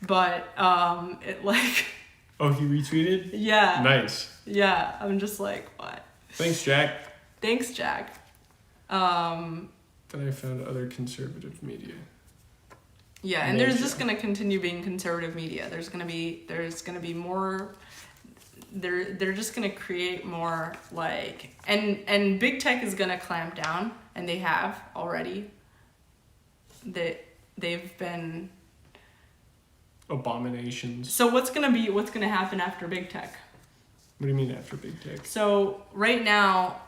But, Oh, he retweeted? Yeah. Nice. Yeah. I'm just what? Thanks, Jack. Thanks, Jack. Then I found other conservative media. Yeah, and there's just gonna continue being conservative media. There's gonna be more. They're just gonna create more and big tech is gonna clamp down, and they have already. They've been abominations. So what's gonna happen after big tech? What do you mean after big tech? So right now,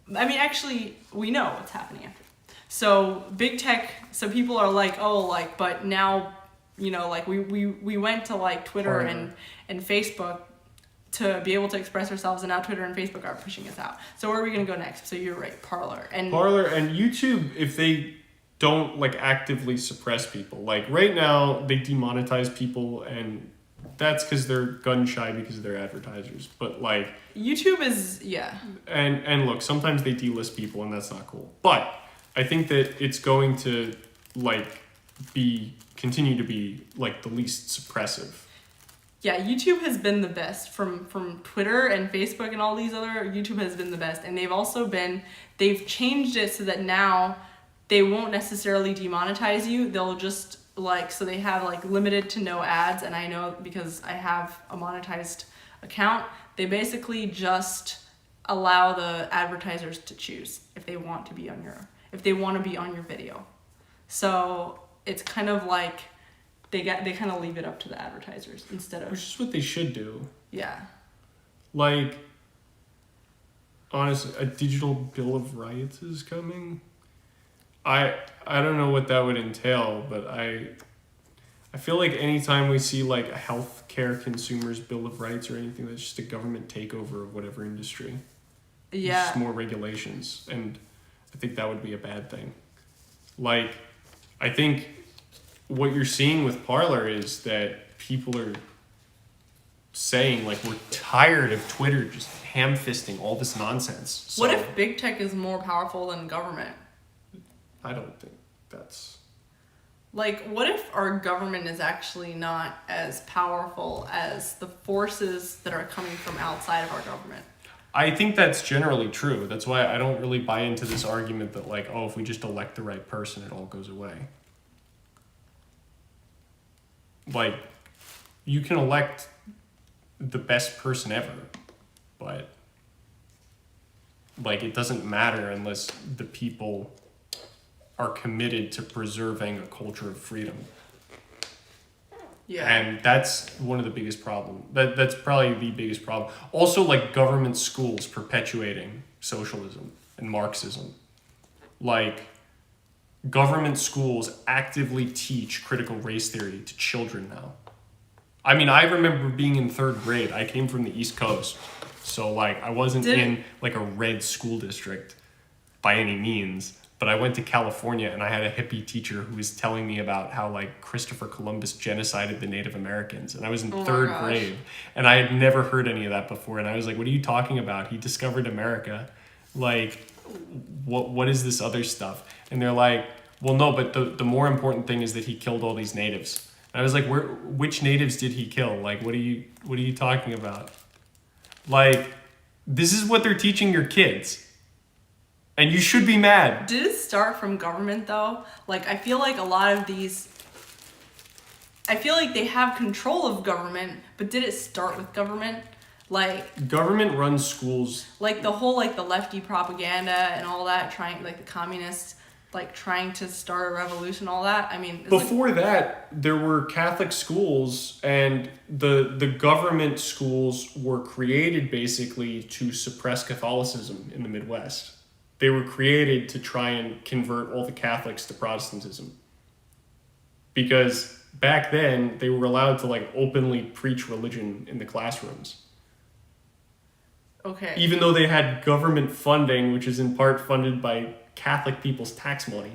actually we know what's happening after. So big tech, so people are but now, we went to Twitter and Facebook to be able to express ourselves, and now Twitter and Facebook are pushing us out. So where are we going to go next? So you're right, Parler and YouTube, if they don't actively suppress people, right now they demonetize people, and that's because they're gun shy because of their advertisers. But YouTube is and look, sometimes they delist people, and that's not cool. But I think that it's going to continue to be the least suppressive. Yeah, YouTube has been the best from Twitter and Facebook and all these other. YouTube has been the best, and they've changed it so that now they won't necessarily demonetize you. They'll just so they have limited to no ads, and I know because I have a monetized account. They basically just allow the advertisers to choose if they want to be on your video. So it's kind of they kind of leave it up to the advertisers instead of... Which is what they should do. Yeah. Honestly, a digital bill of rights is coming. I don't know what that would entail, but I feel anytime we see a healthcare consumers bill of rights or anything, that's just a government takeover of whatever industry. Yeah. Just more regulations, and I think that would be a bad thing. I think what you're seeing with Parler is that people are saying we're tired of Twitter just ham-fisting all this nonsense. So, what if big tech is more powerful than government? I don't think that's... What if our government is actually not as powerful as the forces that are coming from outside of our government? I think that's generally true. That's why I don't really buy into this argument that if we just elect the right person, it all goes away. you can elect the best person ever, but like it doesn't matter unless the people are committed to preserving a culture of freedom. Yeah. And that's one of the biggest problems. That's probably the biggest problem. Also, like government schools perpetuating socialism and Marxism. Like, government schools actively teach critical race theory to children now. I mean, I remember being in 3rd grade. I came from the East Coast. So, like, I wasn't in, like, a red school district by any means. But I went to California and I had a hippie teacher who was telling me about how like Christopher Columbus genocided the Native Americans. And I was in 3rd grade and I had never heard any of that before. And I was like, what are you talking about? He discovered America. Like, what is this other stuff? And they're like, well, no, but the more important thing is that he killed all these natives. And I was like, which natives did he kill? Like, what are you talking about? Like, this is what they're teaching your kids. And you should be mad. Did it start from government though? Like, I feel like a lot of these, I feel like they have control of government, but did it start with government? Like, government runs schools. Like the whole, like the lefty propaganda and all that, trying, like the communists, like trying to start a revolution, all that. I mean, before that, there were Catholic schools, and the government schools were created basically to suppress Catholicism in the Midwest. They were created to try and convert all the Catholics to Protestantism. Because back then, they were allowed to like openly preach religion in the classrooms. Okay. Even though they had government funding, which is in part funded by Catholic people's tax money.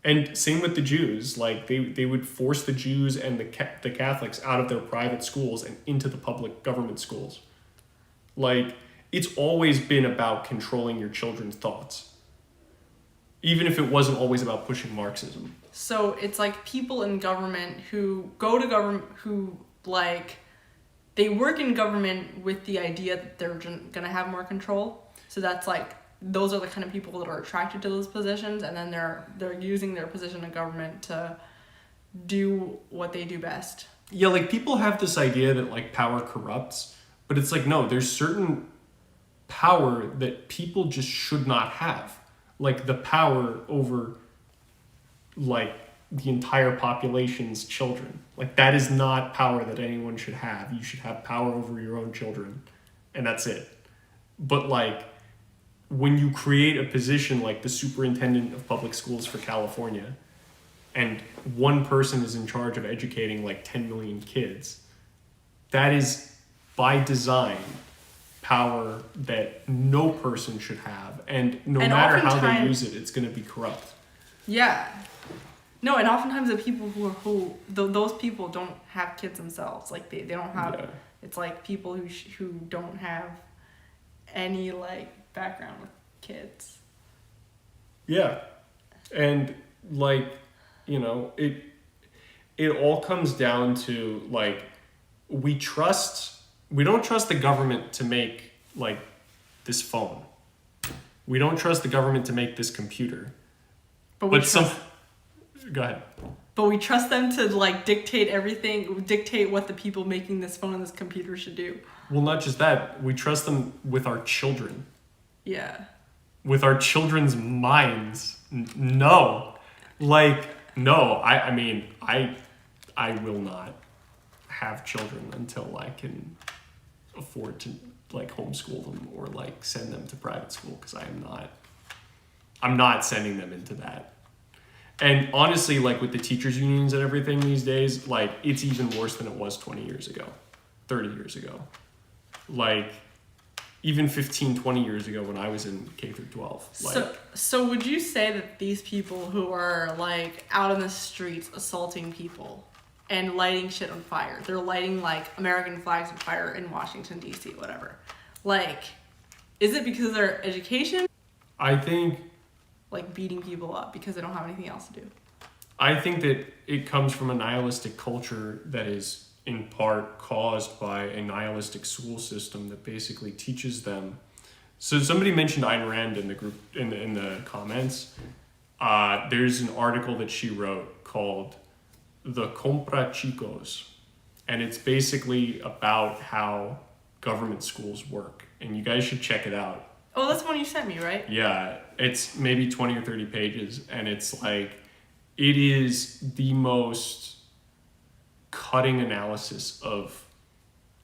And same with the Jews. Like they would force the Jews and the Catholics out of their private schools and into the public government schools. Like, it's always been about controlling your children's thoughts. Even if it wasn't always about pushing Marxism. So it's like people in government who go to government, who like, they work in government with the idea that they're gonna have more control. So that's like, those are the kind of people that are attracted to those positions, and then they're using their position in government to do what they do best. Yeah, like people have this idea that like power corrupts, but it's like, no, there's certain power that people just should not have. Like the power over like the entire population's children. Like that is not power that anyone should have. You should have power over your own children, and that's it. But like when you create a position like the superintendent of public schools for California, and one person is in charge of educating like 10 million kids, that is by design power that no person should have, and no matter how they use it, it's going to be corrupt. Yeah. No, and oftentimes the people those people don't have kids themselves. Like they don't have. Yeah. It's like people who don't have any like background with kids. Yeah, and like, you know, it all comes down to like we don't trust the government to make like this phone. We don't trust the government to make this computer. Go ahead. But we trust them to like dictate what the people making this phone and this computer should do. Well, not just that. We trust them with our children. Yeah. With our children's minds. No. Like, no. I mean, I will not have children until I can afford to like homeschool them or like send them to private school, because I'm not sending them into that. And honestly, like with the teachers unions and everything these days, like it's even worse than it was 20 years ago, 30 years ago. Like even 15, 20 years ago when I was in K through 12. Like, so would you say that these people who are like out in the streets assaulting people and lighting shit on fire, they're lighting like American flags on fire in Washington, D.C., whatever. Like, is it because of their education? I think... like beating people up because they don't have anything else to do? I think that it comes from a nihilistic culture that is in part caused by a nihilistic school system that basically teaches them. So somebody mentioned Ayn Rand in the group, in the comments. There's an article that she wrote called "The Compra Chicos," and it's basically about how government schools work, and you guys should check it out. Oh, that's the one you sent me, right? Yeah, it's maybe 20 or 30 pages, and it's like, it is the most cutting analysis of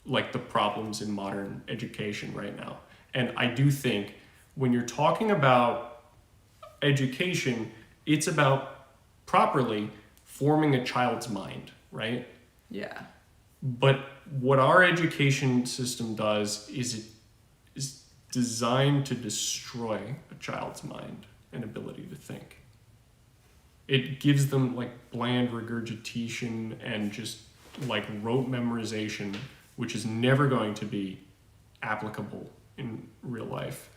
like the problems in modern education right now. And I do think when you're talking about education, it's about properly forming a child's mind, right? Yeah. But what our education system does is it is designed to destroy a child's mind and ability to think. It gives them like bland regurgitation and just like rote memorization, which is never going to be applicable in real life.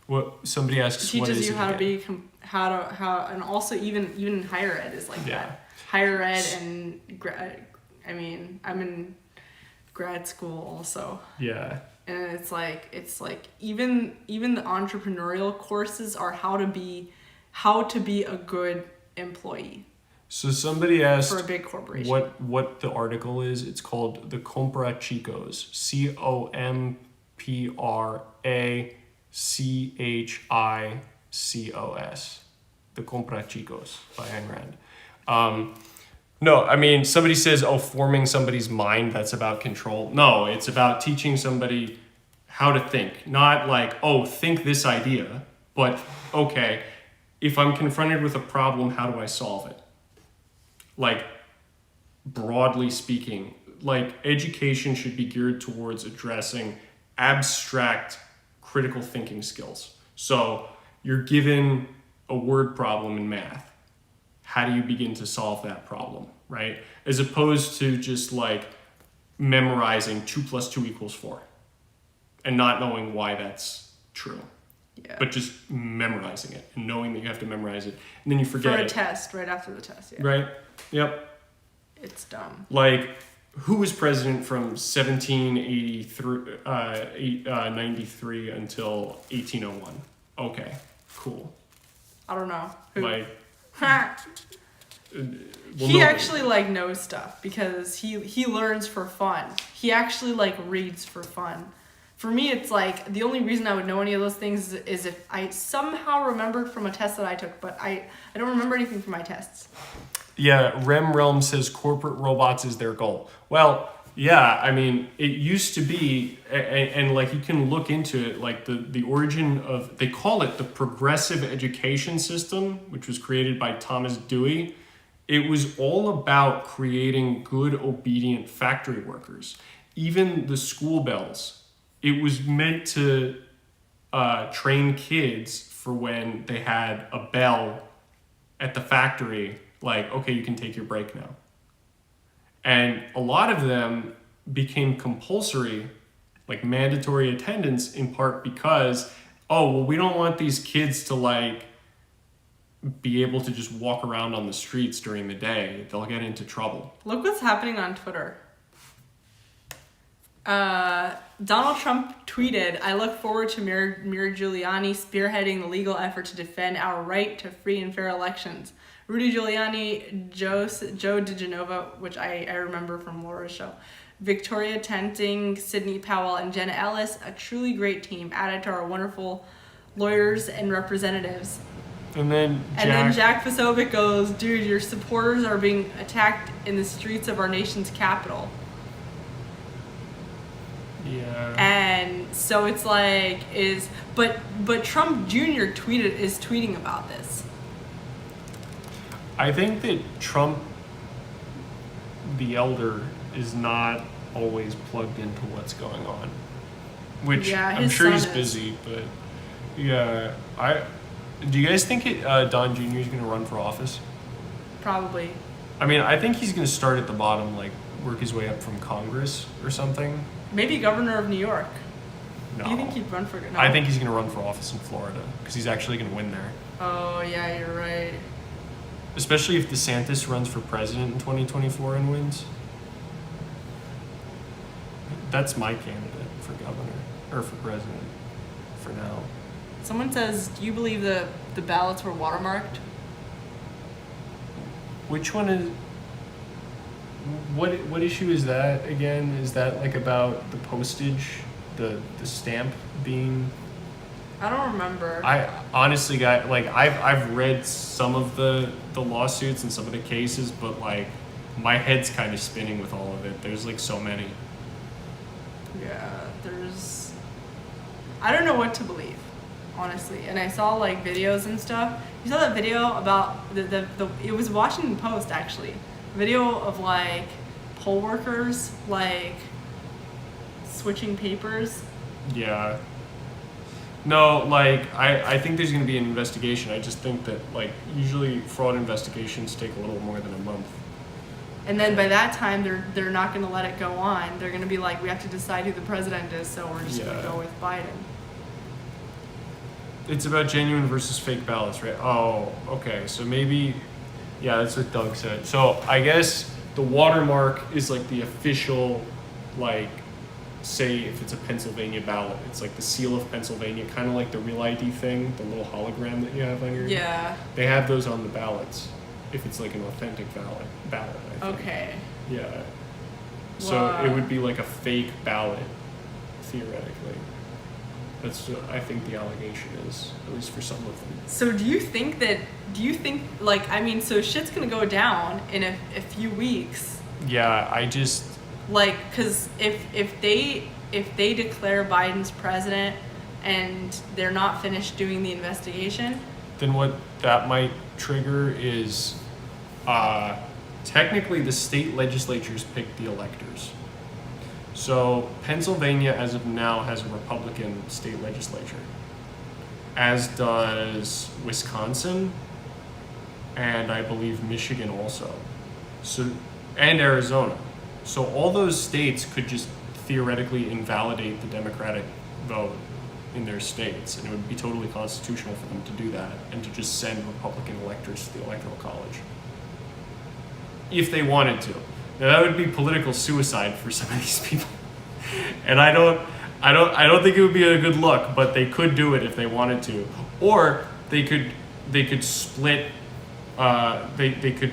What somebody asks, It what teaches is you it how to again? be how, and also even higher ed is like Yeah. that. Higher ed and I mean, I'm in grad school also. Yeah. And it's like even the entrepreneurial courses are how to be a good employee So somebody asked for a big corporation. what the article is. It's called The Compra Chicos. COMPRACHICOS. The Compra Chicos by Ayn Rand. No, I mean, somebody says, oh, forming somebody's mind, that's about control. No, it's about teaching somebody how to think. Not like, oh, think this idea, but okay, if I'm confronted with a problem, how do I solve it? Like, broadly speaking, like education should be geared towards addressing abstract critical thinking skills. So you're given a word problem in math. How do you begin to solve that problem, right? As opposed to just like memorizing 2 + 2 = 4 and not knowing why that's true. Yeah. But just memorizing it and knowing that you have to memorize it. And then you forget for a it. test right after the test. Yeah. Right? Yep. It's dumb. Like, who was president from 93 until 1801? Okay, cool. I don't know. Who? Like, He actually like knows stuff because he learns for fun. He actually like reads for fun. For me, it's like the only reason I would know any of those things is if I somehow remembered from a test that I took, but I don't remember anything from my tests. Yeah, Rem Realm says corporate robots is their goal. Well, yeah, I mean, it used to be, and like you can look into it, like the origin of, they call it the progressive education system, which was created by Thomas Dewey. It was all about creating good, obedient factory workers. Even the school bells, it was meant to train kids for when they had a bell at the factory, like, okay, you can take your break now. And a lot of them became compulsory, like mandatory attendance, in part because, oh, well, we don't want these kids to like be able to just walk around on the streets during the day. They'll get into trouble. Look what's happening on Twitter. Donald Trump tweeted, "I look forward to Mayor Giuliani spearheading the legal effort to defend our right to free and fair elections. Rudy Giuliani, Joe DeGenova," which I remember from Laura's show, "Victoria Tenting, Sidney Powell, and Jenna Ellis, a truly great team added to our wonderful lawyers and representatives." And then Jack Posobiec goes, "Dude, your supporters are being attacked in the streets of our nation's capital." Yeah. And so it's like but Trump Jr. is tweeting about this. I think that Trump, the elder, is not always plugged into what's going on. Which Yeah, I'm his sure he's son is. busy, but yeah. Do you guys think Don Jr. is going to run for office? Probably. I mean, I think he's going to start at the bottom, like work his way up from Congress or something. Maybe governor of New York. No. Do you think he'd run for no? I think he's going to run for office in Florida because he's actually going to win there. Oh, yeah, you're right. Especially if DeSantis runs for president in 2024 and wins. That's my candidate for governor, or for president, for now. Someone says, "Do you believe the ballots were watermarked?" Which one is... What issue is that again? Is that like about the postage, the stamp being? I don't remember. I honestly got like I've read some of the lawsuits and some of the cases, but like my head's kind of spinning with all of it. There's like so many. Yeah, I don't know what to believe, honestly. And I saw like videos and stuff. You saw that video about it was Washington Post actually. Video of like poll workers like switching papers. Yeah. No, like I think there's going to be an investigation. I just think that like usually fraud investigations take a little more than a month. And then by that time, they're not going to let it go on. They're going to be like, we have to decide who the president is, so we're just going to go with Biden. It's about genuine versus fake ballots, right? Oh, okay. So maybe, yeah, that's what Doug said. So I guess the watermark is like the official, like, say if it's a Pennsylvania ballot, it's like the seal of Pennsylvania, kind of like the Real ID thing, the little hologram that you have on your. Yeah. They have those on the ballots. If it's like an authentic ballot, I think. Okay. Yeah. So it would be like a fake ballot, theoretically. That's what I think the allegation is, at least for some of them. So do you think like, I mean, so shit's gonna go down in a few weeks? Yeah, I just. Like, cause if they declare Biden's president and they're not finished doing the investigation, then what that might trigger is technically the state legislatures pick the electors. So Pennsylvania, as of now, has a Republican state legislature, as does Wisconsin, and I believe Michigan also. So, and Arizona. So all those states could just theoretically invalidate the Democratic vote in their states, and it would be totally constitutional for them to do that and to just send Republican electors to the Electoral College if they wanted to. Now that would be political suicide for some of these people, and I don't think it would be a good look. But they could do it if they wanted to, or they could split. They could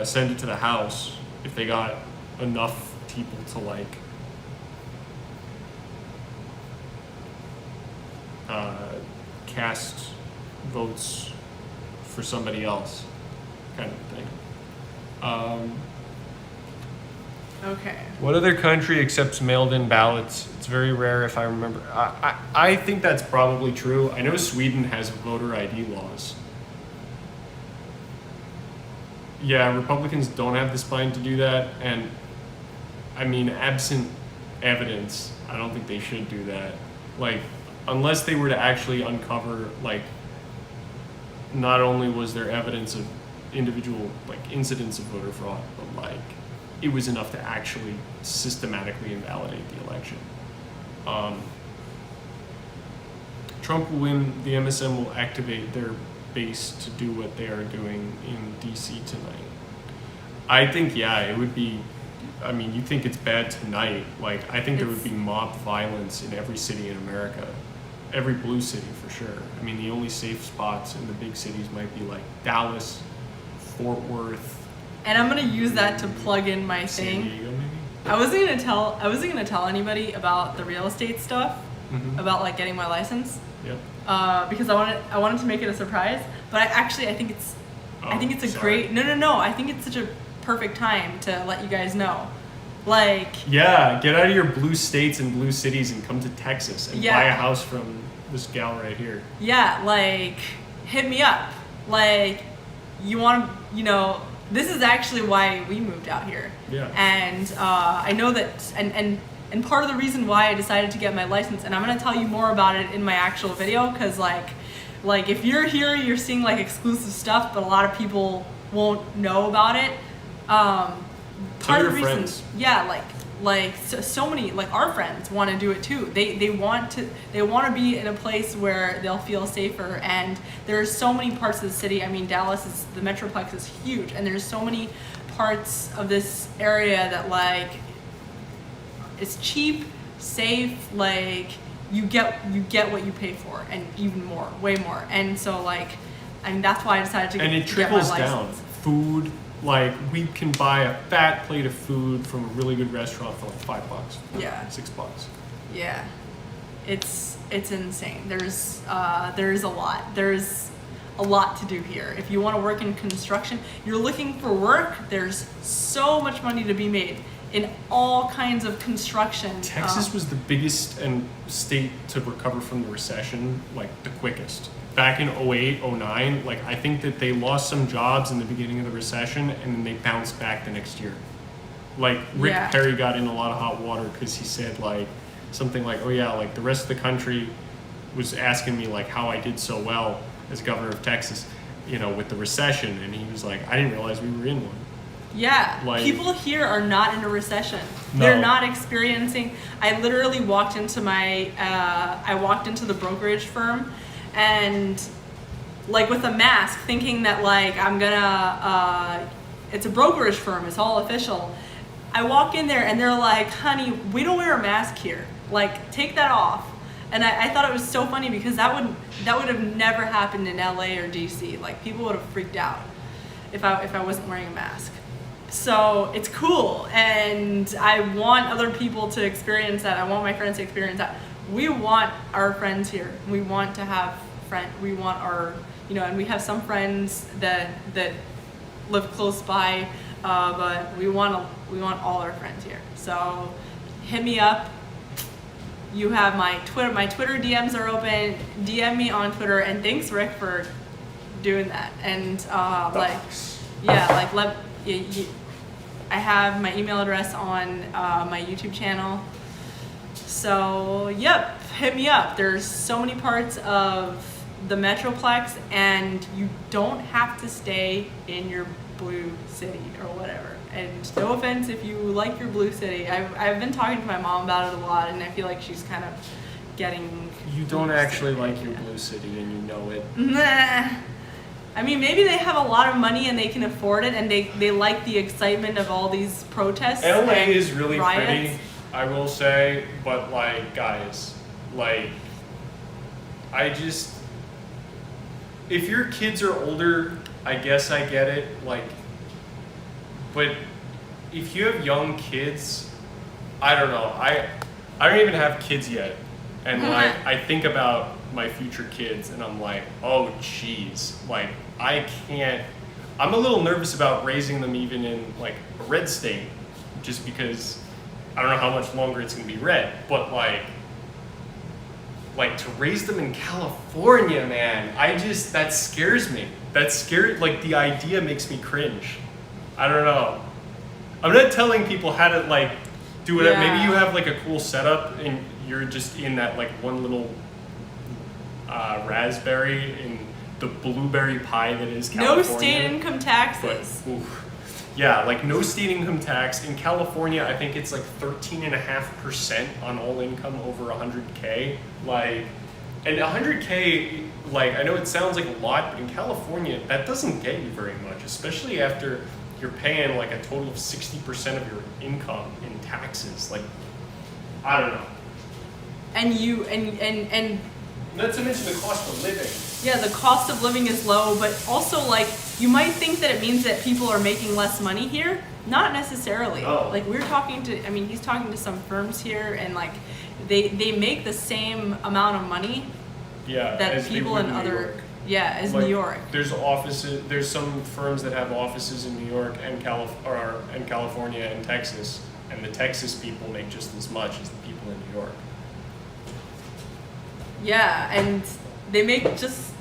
send it to the House if they got enough people to like. Cast votes for somebody else, kind of thing. okay. What other country accepts mailed-in ballots? It's very rare, if I remember. I think that's probably true. I know Sweden has voter ID laws. Yeah, Republicans don't have the spine to do that, and I mean, absent evidence, I don't think they should do that. Like, unless they were to actually uncover, like, not only was there evidence of individual, like, incidents of voter fraud, but, like, it was enough to actually systematically invalidate the election. Trump will win, the MSM will activate their base to do what they are doing in DC tonight. I think, yeah, it would be, I mean, you think it's bad tonight. Like, I think there would be mob violence in every city in America. Every blue city, for sure. I mean, the only safe spots in the big cities might be, like, Dallas, Fort Worth. And I'm gonna use that to plug in my San thing. Diego, maybe? I wasn't gonna tell anybody about the real estate stuff, about, like, getting my license. Yep. Because I wanted to make it a surprise. But I think it's great. No. I think it's such a perfect time to let you guys know. Like, yeah, get out of your blue states and blue cities and come to Texas and buy a house from this gal right here. Yeah, like, hit me up. Like, you want to, this is actually why we moved out here. Yeah. And I know that, and part of the reason why I decided to get my license, and I'm going to tell you more about it in my actual video, because, like if you're here, you're seeing, like, exclusive stuff, but a lot of people won't know about it. Part of the reason, yeah, so many, like, our friends want to do it too. They want to be in a place where they'll feel safer, and there's so many parts of the city. I mean, the Metroplex is huge, and there's so many parts of this area that, like, it's cheap, safe, like, you get what you pay for, and even more, way more. And so, like, I mean, that's why I decided to get my license. And it trickles down. Food, Like, we can buy a fat plate of food from a really good restaurant for like $5, Yeah. $6. Yeah, it's insane. There's a lot. There's a lot to do here. If you want to work in construction, you're looking for work, there's so much money to be made in all kinds of construction. Texas was the biggest state to recover from the recession, like the quickest. Back in 08, 09, like I think that they lost some jobs in the beginning of the recession and then they bounced back the next year. Like Rick Yeah. Perry got in a lot of hot water because he said like something like, oh yeah, like the rest of the country was asking me like how I did so well as governor of Texas, you know, with the recession. And he was like, I didn't realize we were in one. Yeah, Like- people here are not in a recession. No. They're not experiencing. I literally walked into the brokerage firm, and like with a mask, thinking that like I'm gonna. It's a brokerage firm. It's all official. I walk in there and they're like, "Honey, we don't wear a mask here. Like, take that off." And I thought it was so funny because that would have never happened in LA or DC. Like, people would have freaked out if I wasn't wearing a mask. So it's cool, and I want other people to experience that. I want my friends to experience that. We want our friends here. We want to have we want our, you know, and we have some friends that live close by, but we want all our friends here. So hit me up. You have my Twitter. My Twitter DMs are open. DM me on Twitter, and thanks, Rick, for doing that. And I have my email address on my YouTube channel. So yep, hit me up. There's so many parts of the Metroplex, and you don't have to stay in your blue city or whatever. And no offense if you like your blue city. I've been talking to my mom about it a lot, and I feel like she's kind of getting. You don't actually like your blue city and you know it. Nah. I mean, maybe they have a lot of money and they can afford it, and they like the excitement of all these protests. LA and is really riots. pretty, I will say, but like, guys, like, if your kids are older, I guess I get it, like, but if you have young kids, I don't know, I don't even have kids yet, and like, I think about my future kids and I'm like, oh geez, like I'm a little nervous about raising them even in like a red state, just because I don't know how much longer it's gonna be red, but like to raise them in California, man, that scares me. Like the idea makes me cringe. I don't know. I'm not telling people how to like do it. Yeah. Maybe you have like a cool setup and you're just in that like one little raspberry in the blueberry pie that is California. No state income taxes. But, yeah, like no state income tax. In California, I think it's like 13.5% on all income over 100K. Like, and 100K, like, I know it sounds like a lot, but in California, that doesn't get you very much, especially after you're paying like a total of 60% of your income in taxes. Like, I don't know. And Not to mention the cost of living. yeah, the cost of living is low, but also like you might think that it means that people are making less money here. Not necessarily. Oh. Like he's talking to some firms here, and like they make the same amount of money Yeah, that as they people would in New other York. as Like, New York. There's some firms that have offices in New York and California and Texas, and the Texas people make just as much as the people in New York. Yeah, and they make just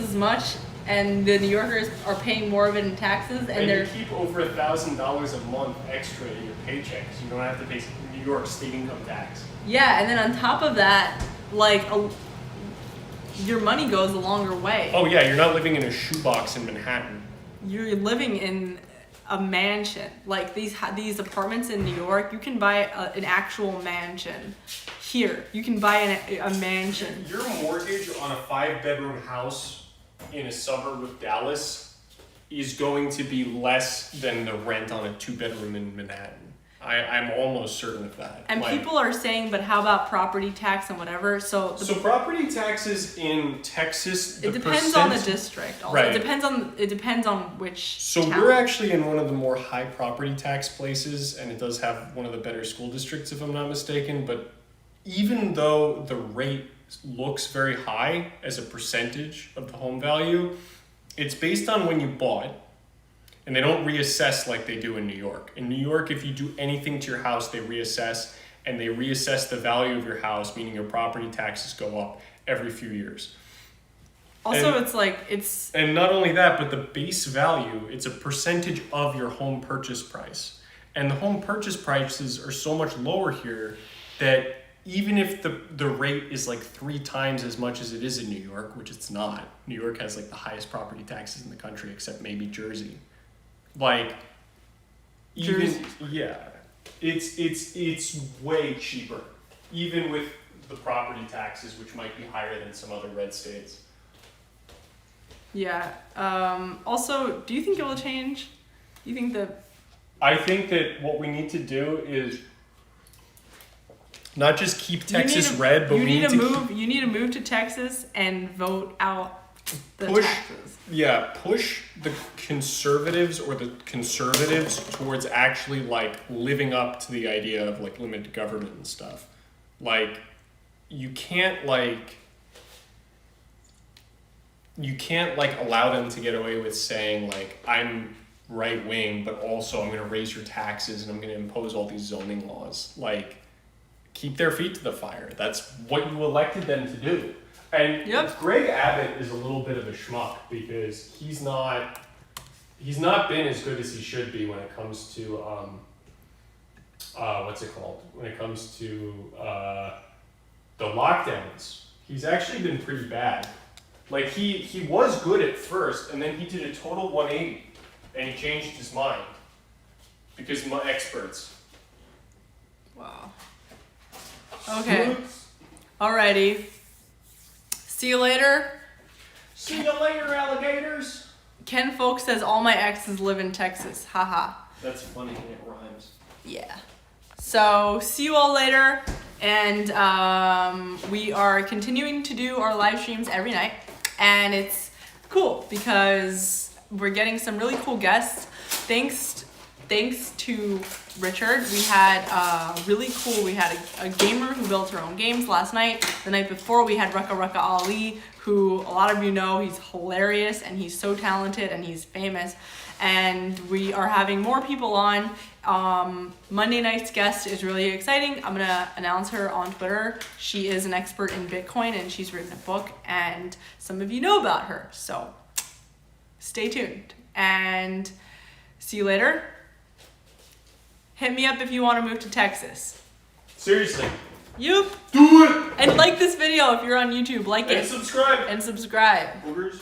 as much, and the New Yorkers are paying more of it in taxes, and you they're keep over $1,000 a month extra in your paycheck, so you don't have to pay New York state income tax. yeah, and then on top of that, like your money goes a longer way. Oh yeah, you're not living in a shoebox in Manhattan. You're living in a mansion. Like these apartments in New York, you can buy an actual mansion. Here, you can buy a mansion. Your mortgage on a 5-bedroom house in a suburb of Dallas is going to be less than the rent on a 2-bedroom in Manhattan. I'm almost certain of that. And people are saying, but how about property tax and whatever? So property taxes in Texas, it depends on the district. Also. Right. It depends on which. So town. we're actually in one of the more high property tax places, and it does have one of the better school districts, if I'm not mistaken. But even though the rate looks very high as a percentage of the home value, it's based on when you bought. And they don't reassess like they do in New York. In New York, if you do anything to your house, they reassess, and they reassess the value of your house, meaning your property taxes go up every few years. Also, And not only that, but the base value, it's a percentage of your home purchase price. And the home purchase prices are so much lower here that even if the rate is like 3 times as much as it is in New York, which it's not. New York has like the highest property taxes in the country, except maybe Jersey. Like, even, yeah, it's way cheaper, even with the property taxes, which might be higher than some other red states. Yeah. Also, do you think it will change? Do you think that? I think that what we need to do is not just keep Texas red, but we need to move. You need to move to Texas and vote out the taxes. Yeah, push the conservatives towards actually like living up to the idea of like limited government and stuff. Like, you can't allow them to get away with saying like, I'm right wing, but also I'm going to raise your taxes and I'm going to impose all these zoning laws. Like, keep their feet to the fire. That's what you elected them to do. And Greg Abbott is a little bit of a schmuck because he's not been as good as he should be when it comes to when it comes to the lockdowns. He's actually been pretty bad. Like he was good at first, and then he did a total 180, and he changed his mind because my experts. Wow. Okay. Alrighty. See you later. See you later, alligators. Ken Folk says all my exes live in Texas. Haha. That's funny and it rhymes. Yeah. So see you all later, and we are continuing to do our live streams every night, and it's cool because we're getting some really cool guests. Thanks to Richard, we had really cool. We had a gamer who built her own games last night. The night before, we had Raka Raka Ali, who a lot of you know. He's hilarious and he's so talented and he's famous. And we are having more people on. Monday night's guest is really exciting. I'm gonna announce her on Twitter. She is an expert in Bitcoin and she's written a book, and some of you know about her. So stay tuned and see you later. Hit me up if you want to move to Texas. Seriously. Yup. Do it! And like this video if you're on YouTube. Like it. And subscribe. And subscribe. Boogers.